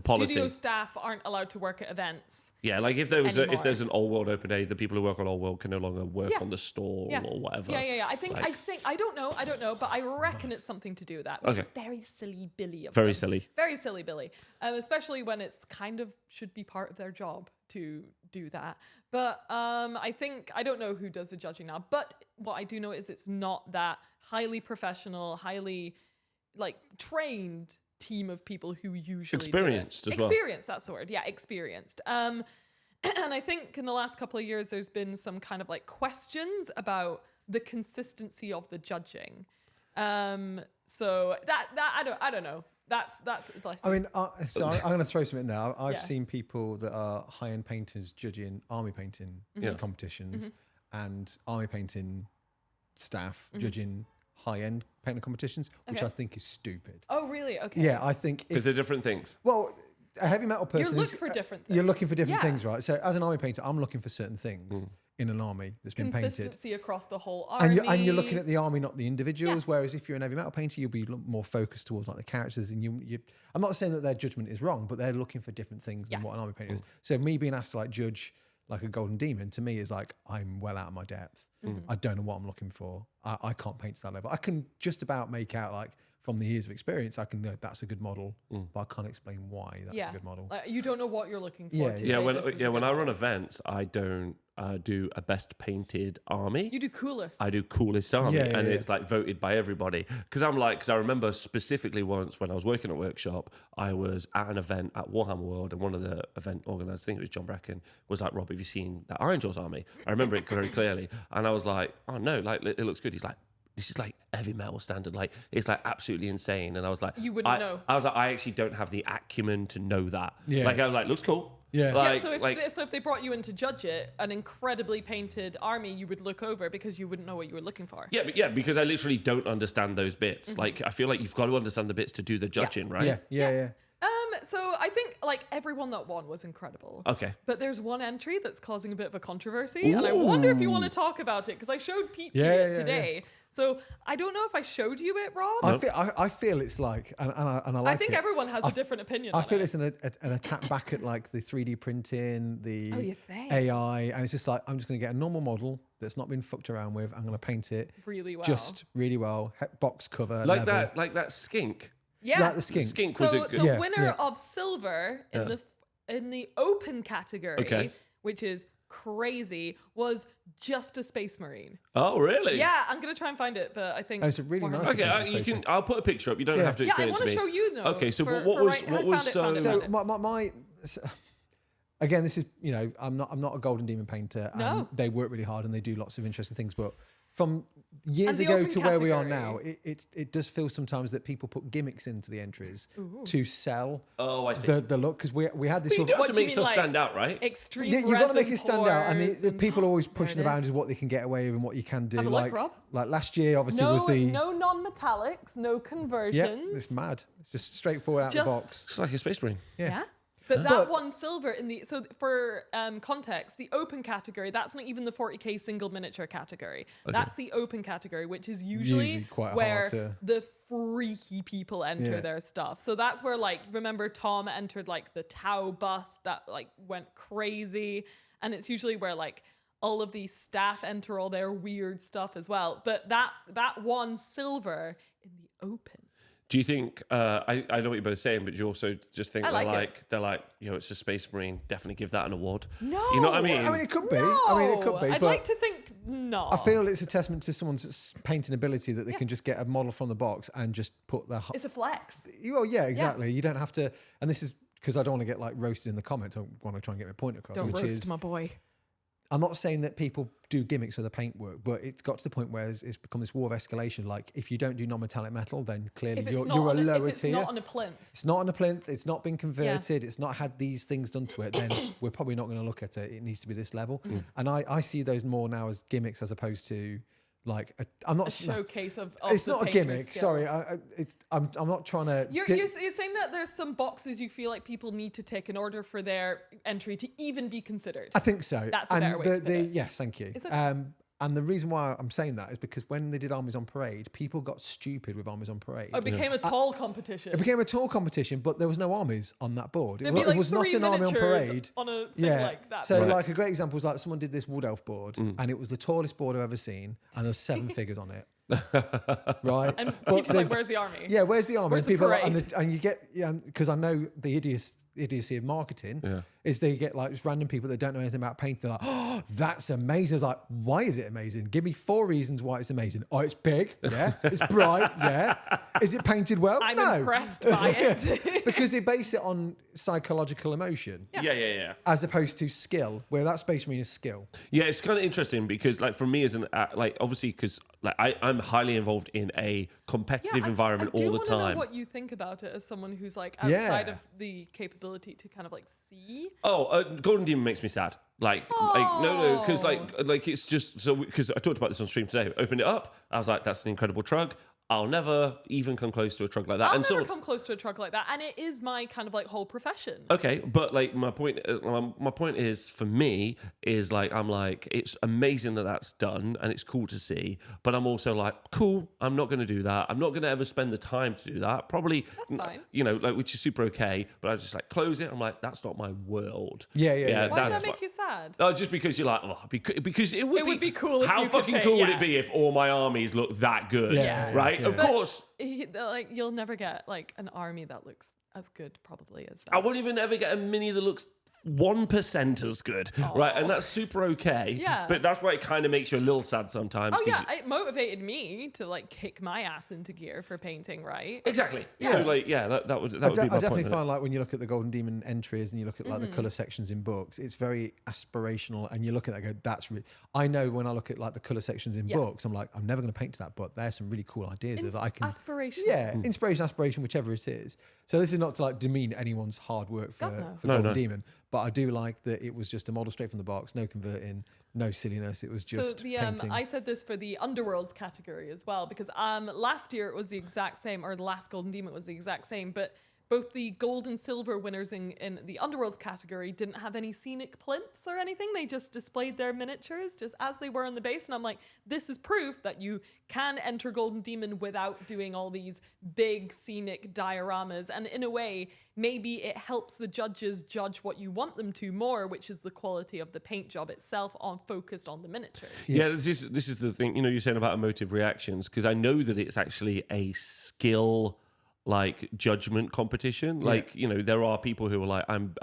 policy. studio staff aren't allowed to work at events. yeah, like if there was anymore. if there's an Old World open day, the people who work on Old World can no longer work Yeah. on the stall Yeah. or whatever. Yeah. I think I don't know, but I reckon it's something to do with that, which Okay. is very silly Billy of Very them. silly. Very silly Billy, especially when it's kind of should be part of their job to do that. But I don't know who does the judging now. But what I do know is it's not that highly professional, highly like trained team of people who usually Experienced do it. as well. Experienced, that's the word. Yeah, experienced. And I think in the last couple of years, there's been some kind of like questions about the consistency of the judging. So that I don't know. That's I mean, so I'm going to throw something in there. I've Yeah. seen people that are high-end painters judging army painting competitions and army painting staff judging high-end painting competitions, which Okay. I think is stupid. Oh, really? Okay. Yeah, I think Because they're different things. well, a heavy metal person looking for different You're looking for different Yeah. things, right? So as an army painter, I'm looking for certain things in an army that's been painted. Consistency across the whole army. And you're looking at the army, not the individuals. Yeah. Whereas if you're an heavy metal painter, you'll be more focused towards like the characters. And you I'm not saying that their judgment is wrong, but they're looking for different things than Yeah. what an army painter is. So me being asked to like judge like a golden demon to me is like, I'm well out of my depth. I don't know what I'm looking for. I can't paint to that level. I can just about make out like from the years of experience, I can know that's a good model, but I can't explain why that's a good model. You don't know what you're looking for. When I run events, I don't do a best painted army. You do coolest. I do coolest army, and it's like voted by everybody. Because I remember specifically once when I was working at Workshop, I was at an event at Warhammer World, and one of the event organisers, I think it was John Bracken, was like, "Rob, have you seen that Iron Jaws army?" I remember it very clearly, and I was like, "Oh no, like it looks good." He's like, "This is like heavy metal standard, like it's like absolutely insane." And I was like, "You wouldn't know." I was like, "I actually don't have the acumen to know that." Yeah. Like I was like, "Looks cool." Yeah. Like, so if they brought you in to judge it, an incredibly painted army, you would look over because you wouldn't know what you were looking for. Yeah, because I literally don't understand those bits. Like I feel like you've got to understand the bits to do the judging, right? Yeah. So I think like everyone that won was incredible. Okay. But there's one entry that's causing a bit of a controversy, and I wonder if you want to talk about it because I showed Peachy it today. So I don't know if I showed you it, Rob. I feel it's like, and I like. I think everyone has a different opinion. I feel it's an attack back at like the 3D printing, the AI, and it's just like I'm just going to get a normal model that's not been fucked around with. I'm going to paint it really well, just really well, box cover, like level. that skink. Yeah, like the skink. The skink so was a good. the winner of silver in the open category, which is crazy, was just a Space Marine. Oh, really? Yeah, I'm gonna try and find it, but I think And it's a really nice. Okay, you can. I'll put a picture up. You don't have to explain it to me. I want to show you though. Okay, so what was So my again, this is I'm not a golden demon painter. No. They work really hard and they do lots of interesting things, but from years the ago open to where we are category. now, it does feel sometimes that people put gimmicks into the entries to sell Oh, I see. the look, because we had this. But you don't have to do you make mean, stuff like, stand out, right? Extreme. You've got to make it stand out, and the and people are always pushing it the is. boundaries of what they can get away with and what you can do. Have a look, Rob. Like last year, obviously was the no non-metallics, no conversions. yeah, it's mad. It's just straightforward out of the box. It's like a Space Marine. Yeah. But that won silver in the for context, the open category, that's not even the 40k single miniature category. That's the open category, which is usually quite where hard to... the freaky people enter their stuff. So that's where, like, remember Tom entered like the Tau bus that like went crazy, and it's usually where like all of these staff enter all their weird stuff as well. But that won silver in the open. Do you think? I know what you're both saying, but you also just think they're like, it's a Space Marine. Definitely give that an award. No, you know what I mean? I mean, it could be. No. I mean, it could be. I'd but like to think no. I feel it's a testament to someone's painting ability that they can just get a model from the box and just put their. It's a flex. Well, yeah, exactly. You don't have to. And this is because I don't want to get like roasted in the comments. I want to try and get my point across. Don't which roast is, my boy. I'm not saying that people do gimmicks for the paintwork, but it's got to the point where it's become this war of escalation. Like, if you don't do non-metallic metal, then clearly you're a lower tier. If it's not on a plinth. It's not on a plinth. It's not been converted. It's not had these things done to it. Then we're probably not going to look at it. It needs to be this level. And I see those more now as gimmicks as opposed to like I'm not a showcase of it's the not a painter's gimmick. skill. Sorry, I'm not trying to. You're saying that there's some boxes you feel like people need to tick in order for their entry to even be considered. I think so. That's a better way to put it. Yes, thank you. Is it? And the reason why I'm saying that is because when they did Armies on Parade, people got stupid with Armies on Parade. It became a tall competition. It became a tall competition, but there was no armies on that board. There'd be like it was not 3 an Army on miniatures Parade. on a thing like that. So like a great example was like someone did this Wood Elf board, and it was the tallest board I've ever seen, and there's 7 figures on it. Right, and Peachy's like, "Where's the army? Yeah, where's the army?" Where's and people the are like, parade? and you get because I know the idiocy of marketing is they get like just random people that don't know anything about painting. They're like, "Oh, that's amazing!" I was like, "Why is it amazing? Give me 4 reasons why it's amazing." Oh, it's big, yeah. It's bright, yeah. Is it painted well? I'm no. impressed by it. Because they base it on psychological emotion, Yeah. as opposed to skill. Where that Space Marine is skill. Yeah, it's kind of interesting because, like, for me as an like, obviously, because like I'm highly involved in a competitive environment I do all the wanna time. know what you think about it as someone who's like outside of the capability to kind of like see. Golden Demon makes me sad. Like no, because like it's just so because I talked about this on stream today. Opened it up, I was like, that's an incredible trug. I'll never even come close to a truck like that. I'll and never come close to a truck like that, and it is my kind of like whole profession. Okay, but like my point is for me is like I'm like it's amazing that that's done and it's cool to see, but I'm also like cool. I'm not going to do that. I'm not going to ever spend the time to do that. Probably, That's fine. you know, like which is super okay. But I just like close it. I'm like that's not my world. Yeah. Why does that make you sad? Oh, just because you're like, oh, because it would be cool if How you could fucking pay, cool would yeah. it be if all my armies look that good? Yeah, right. yeah. Of course. Like you'll never get like an army that looks as good probably as that. I won't even ever get a mini that looks 1% as good, right? And that's super okay. Yeah. But that's why it kind of makes you a little sad sometimes. Oh yeah, it motivated me to like kick my ass into gear for painting, right? Exactly. So like, yeah, that would be my I definitely point. find like when you look at the Golden Demon entries and you look at like the color sections in books, it's very aspirational, and you look at that and go, that's really. I know when I look at like the color sections in books, I'm like, I'm never going to paint to that, but there's some really cool ideas that I can. Aspiration. Yeah, inspiration, aspiration, whichever it is. So this is not to like demean anyone's hard work for Golden Demon, but I do like that it was just a model straight from the box, no converting, no silliness. It was just painting. I said this for the Underworlds category as well, because last year it was the exact same, or the last Golden Demon was the exact same, but both the gold and silver winners in the Underworlds category didn't have any scenic plinths or anything. They just displayed their miniatures just as they were on the base. And I'm like, this is proof that you can enter Golden Demon without doing all these big scenic dioramas. And in a way, maybe it helps the judges judge what you want them to more, which is the quality of the paint job itself focused on the miniatures. Yeah, this is the thing, you know, you're saying about emotive reactions, because I know that it's actually a skill like judgment competition. Like, you know, there are people who are like, I'm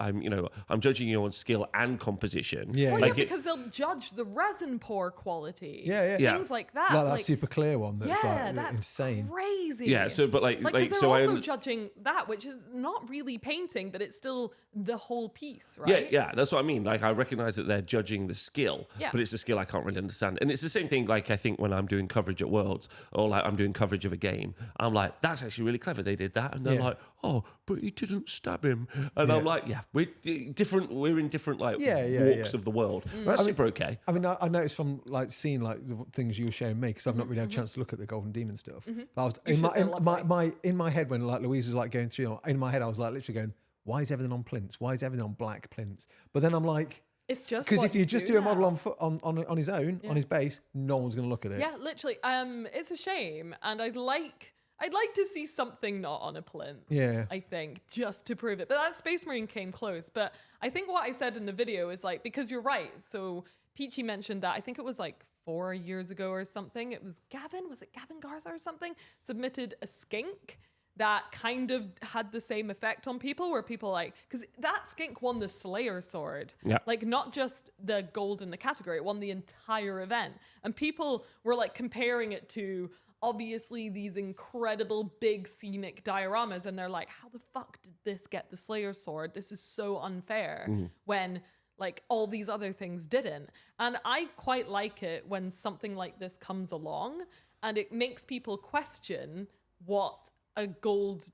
judging you on skill and composition. Yeah, Well, yeah. yeah, because they'll judge the resin pour quality. Yeah, yeah. Things like that. Like that super clear one that's like that's insane. crazy. Yeah, so but like because they're so also judging that, which is not really painting, but it's still the whole piece, right? Yeah, that's what I mean. Like, I recognize that they're judging the skill, Yeah. but it's a skill I can't really understand. And it's the same thing, like, I think when I'm doing coverage at Worlds, or like I'm doing coverage of a game, I'm like, that's actually really clever. They did that. And they're like, oh, but he didn't stab him. And I'm like, yeah, we're different. We're in different, like, walks of the world. That's super okay. I mean, I noticed from like seeing like the things you were showing me, because I've not really had a chance to look at the Golden Demon stuff. But I was in my head when like Louise was like going through, in my head I was like literally going, why is everything on plinths? Why is everything on black plinths? But then I'm like, It's just because if you just do a model now. on his own, on his base, no one's going to look at it. Yeah, literally. It's a shame, and I'd like to see something not on a plinth. Yeah. I think, just to prove it. But that Space Marine came close. But I think what I said in the video is like, because you're right. So Peachy mentioned that, I think it was like 4 years ago or something. It was Gavin Garza or something, submitted a skink that kind of had the same effect on people, where people like, because that skink won the Slayer sword. Yeah. Like, not just the gold in the category, it won the entire event. And people were like comparing it to obviously these incredible big scenic dioramas, and they're like, how the fuck did this get the Slayer sword? This is so unfair, when like all these other things didn't. And I quite like it when something like this comes along and it makes people question what a gold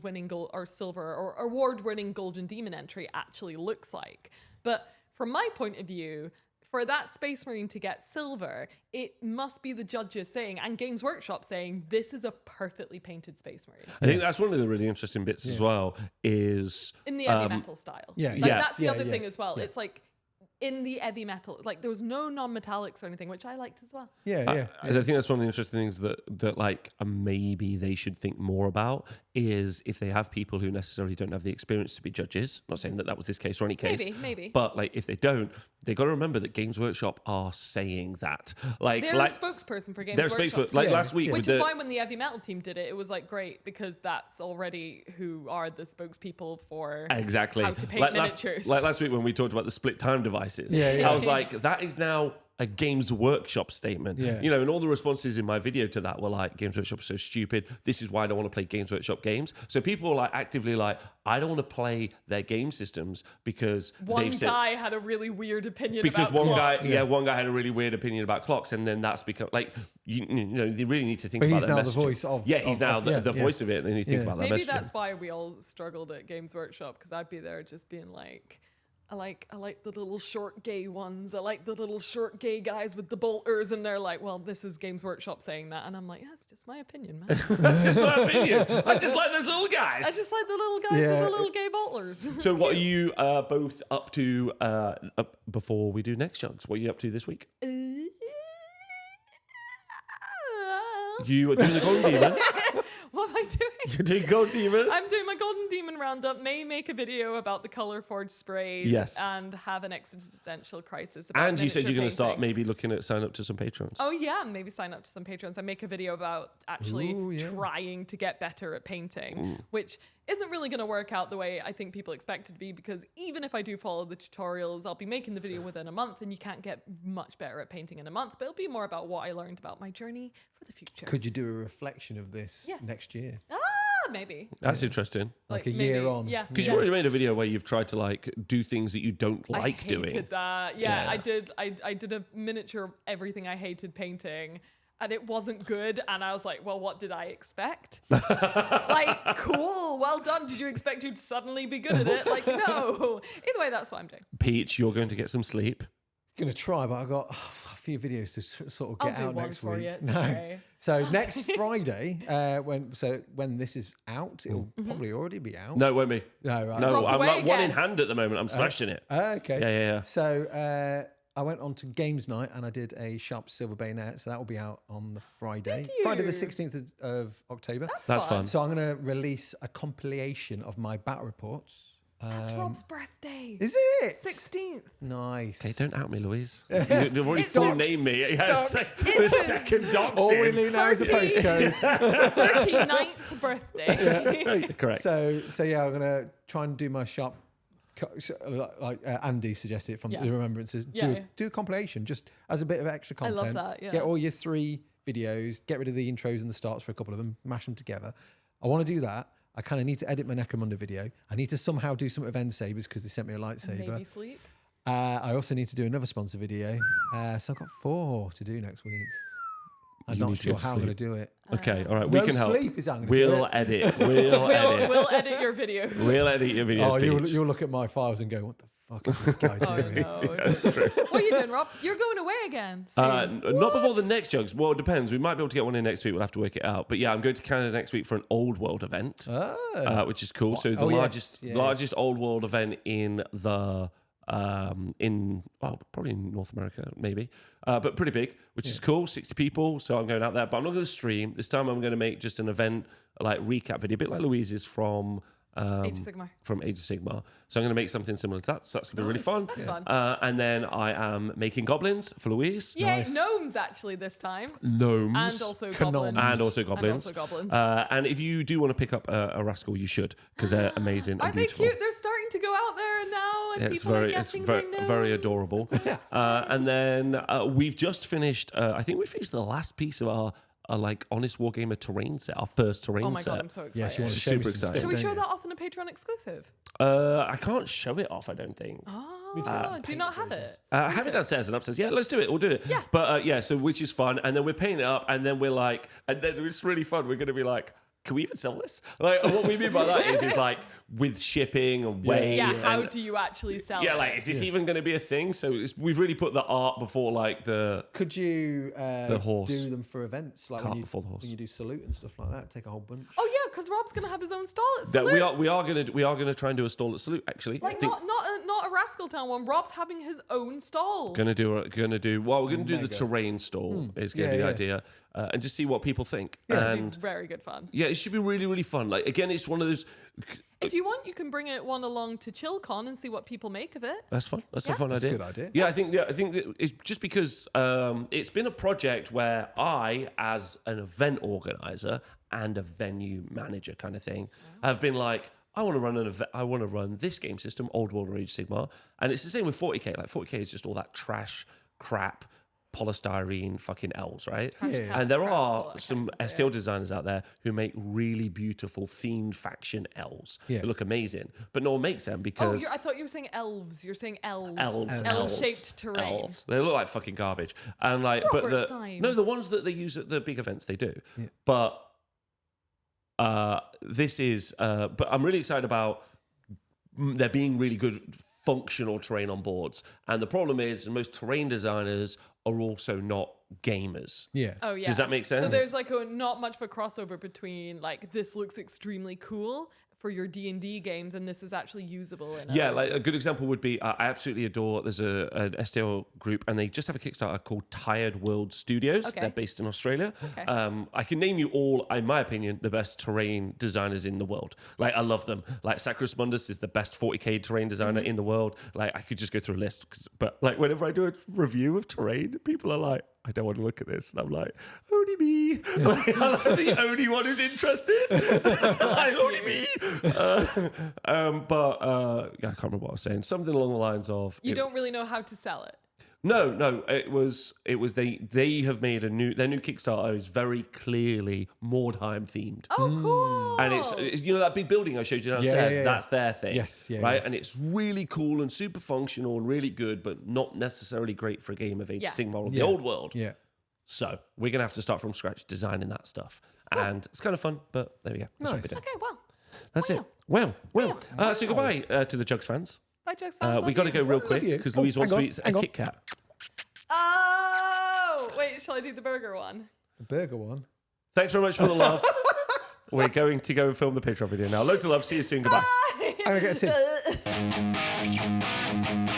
winning gold or silver or award winning Golden Demon entry actually looks like. But from my point of view, for that Space Marine to get silver, it must be the judges saying, and Games Workshop saying, this is a perfectly painted Space Marine. I think that's one of the really interesting bits as well, is In the heavy metal style. Yeah, Like, yes, that's the yeah, other yeah, thing as well. yeah. It's like, in the heavy metal, like there was no non-metallics or anything, which I liked as well. Yeah. I think that's one of the interesting things that like maybe they should think more about, is if they have people who necessarily don't have the experience to be judges. I'm not saying that was this case or any case. Maybe. But like if they don't, they got to remember that Games Workshop are saying that. Like They're a spokesperson for Games they're Workshop. like Yeah. last week, Which with is why when the heavy metal team did it, it was like great, because that's already who are the spokespeople for exactly how to paint like miniatures. last week when we talked about the split time devices. Yeah. I was like, that is now a Games Workshop statement. Yeah. You know, and all the responses in my video to that were like, Games Workshop is so stupid. This is why I don't want to play Games Workshop games. So people were like actively like, I don't want to play their game systems because one they've guy had a really weird opinion because about clocks. one guy had a really weird opinion about clocks, and then that's become like you know they really need to think But about he's their now the messaging. voice of- he's now the yeah. voice of it, and they need to think Yeah. about that Maybe messaging. that's why we all struggled at Games Workshop, because I'd be there just being like, I like the little short gay ones. I like the little short gay guys with the bolters, and they're like, well, this is Games Workshop saying that, and I'm like, yeah, it's just my opinion, man. That's just my opinion. I just like those little guys. I just like the little guys with the little gay bolters. So what are you both up to before we do next, Juggz? What are you up to this week? You are doing the Golden Demon. What am I doing? You're doing Golden Demon? I'm doing my Golden Demon roundup. May make a video about the Color Forge sprays. Yes. And have an existential crisis about And you said you're going to start painting. maybe looking at sign up to some patrons. Oh yeah, maybe sign up to some patrons. I make a video about actually trying to get better at painting, which isn't really going to work out the way I think people expect it to be, because even if I do follow the tutorials, I'll be making the video within a month, and you can't get much better at painting in a month, but it'll be more about what I learned about my journey for the future. Could you do a reflection of this next year? Maybe. That's interesting. Like a year on. Yeah. Because you already made a video where you've tried to like do things that you don't like I doing. hated that. Yeah, I did. I did a miniature of everything I hated painting, and it wasn't good. And I was like, well, what did I expect? Like, cool, well done. Did you expect you to suddenly be good at it? Like, no. Either way, that's what I'm doing. Peach, you're going to get some sleep. Gonna try, but I've got a few videos to sort of get I'll do out one next for week. you, it's okay. So next Friday, when this is out, it'll probably already be out. No, it won't be. No, right. No, Rob's I'm away like one in again. hand at the moment. I'm smashing it. Okay. Yeah. So I went on to Games Night and I did a Sharp Silver Bayonet. So that will be out on the Friday. Did you? Friday the 16th of October. That's fun. So I'm going to release a compilation of my battle reports. That's Rob's birthday. Is it? 16th. Nice. Hey, don't out me, Louise. You've already It's full doxed. named me. Yeah, Doxed. second doxing. All we need now is a 30. postcode. 39th birthday. Correct. So yeah, I'm gonna try and do my sharp, like Andy suggested from the Remembrances. Do a compilation just as a bit of extra I content. love that, yeah. Get all your 3 videos, get rid of the intros and the starts for a couple of them, mash them together. I want to do that. I kind of need to edit my Necromunda video. I need to somehow do some of End Sabers because they sent me a lightsaber. Maybe sleep. I also need to do another sponsor video. So I've got 4 to do next week. I'm You not need to sure go to how I'm going to sleep. do it. Okay, all right, we No can help. sleep is how I'm going to do We'll it. edit. We'll edit. We'll edit your videos. We'll edit your videos. Oh, Peach. you'll look at my files and go, what the fuck is this guy Oh doing? no. That's true. What are you doing, Rob? You're going away again soon. Not before the next Juggz. Well, it depends. We might be able to get one in next week. We'll have to work it out. But yeah, I'm going to Canada next week for an Old World event, which is cool. So the largest Old World event in the probably in North America, maybe, but pretty big, which is cool. 60 people. So I'm going out there, but I'm not going to stream this time. I'm going to make just an event like recap video, a bit like Louise's from Age of Sigmar. From Age of Sigmar. So I'm going to make something similar to that. So that's going to be really fun. That's fun. And then I am making goblins for Louise. Yeah, gnomes actually this time. Gnomes. And also Canoms. goblins. And also goblins. And if you do want to pick up a rascal, you should, because they're amazing and Are they beautiful. cute? They're starting to go out there now, and people are getting their gnomes. very adorable. And then we've just finished. I think we finished the last piece of our like Honest Wargamer terrain set, our first terrain set. Oh my god, I'm so excited. Yes, you want to Super show me some excited. stuff, Should we don't show you? that off in a Patreon exclusive? I can't show it off. I don't think. Oh, do you not have it? I have it downstairs and upstairs. Yeah, let's do it. We'll do it. Yeah. But so which is fun. And then we're painting it up, and then we're like, and then it's really fun. We're going to be like, can we even sell this? Like, what we mean by that is like with shipping and weight. Yeah, how and, do you actually sell yeah, it? like, is this even going to be a thing? So we've really put the art before like the. Could you horse. do them for events like Cart when you, before the horse. when you do salute and stuff like that? Take a whole bunch. Oh yeah, because Rob's gonna have his own stall at That Salute. we are gonna try and do a stall at Salute actually. Like not a Rascal Town one. Rob's having his own stall. We're gonna do the Mega. terrain stall is gonna be the idea, and just see what people think. It'll And be very good fun. yeah, it should be really really fun. Like again, it's one of those. If you want, you can bring one along to ChillCon and see what people make of it. That's fun. That's a fun That's a idea. good idea. Yeah, I think that it's just because it's been a project where I, as an event organizer and a venue manager kind of thing, have been like, I want to run an event. I want to run this game system, Old World or Age of Sigmar, and it's the same with 40k. Like 40k is just all that trash, crap, polystyrene fucking elves, right? Yeah. And there crap, all are that some kind of stuff, STL designers out there who make really beautiful themed faction elves. Yeah. They look amazing, but no one makes them Oh, because I thought you were saying elves. You're saying elves. elves. L-shaped terrain. Elves. They look like fucking garbage. And like, Robert but Symes. the ones that they use at the big events, they do. Yeah. But this is, but I'm really excited about there being really good functional terrain on boards. And the problem is most terrain designers are also not gamers. Yeah. Oh yeah. Does that make sense? So there's like not much of a crossover between like this looks extremely cool for your D&D games and this is actually usable in Yeah, like a good example would be I absolutely adore, there's an STL group and they just have a Kickstarter called Tired World Studios. Okay. They're based in Australia. Okay. I can name you all, in my opinion, the best terrain designers in the world. Like, I love them. Like, Sacros Mundus is the best 40k terrain designer in the world. Like, I could just go through a list. But, like, whenever I do a review of terrain, people are like, I don't want to look at this. And I'm like, only me. Like, I'm the only one who's interested. Like, only me. Yeah, I can't remember what I was saying. Something along the lines of... You don't really know how to sell it. No. It was they have made their new Kickstarter is very clearly Mordheim themed. Oh, cool. And it's that big building I showed you downstairs. Yeah. That's their thing. Yes, yeah, right. yeah. And it's really cool and super functional and really good, but not necessarily great for a game of Age of Sigmar or the old world. Yeah. So we're gonna have to start from scratch designing that stuff, and it's kind of fun. But there we go. That's what Nice. we do. Okay, well. That's it. Well. So goodbye to the Juggz fans. Bye, Juggz fans. We got to go real quick you. because Oh, Louise wants hang to on, eat a hang on. Kit Kat. Oh, wait, shall I do the burger one? The burger one. Thanks very much for the love. We're going to go and film the Patreon video now. Loads of love. See you soon. Goodbye. I'm going to get a tip.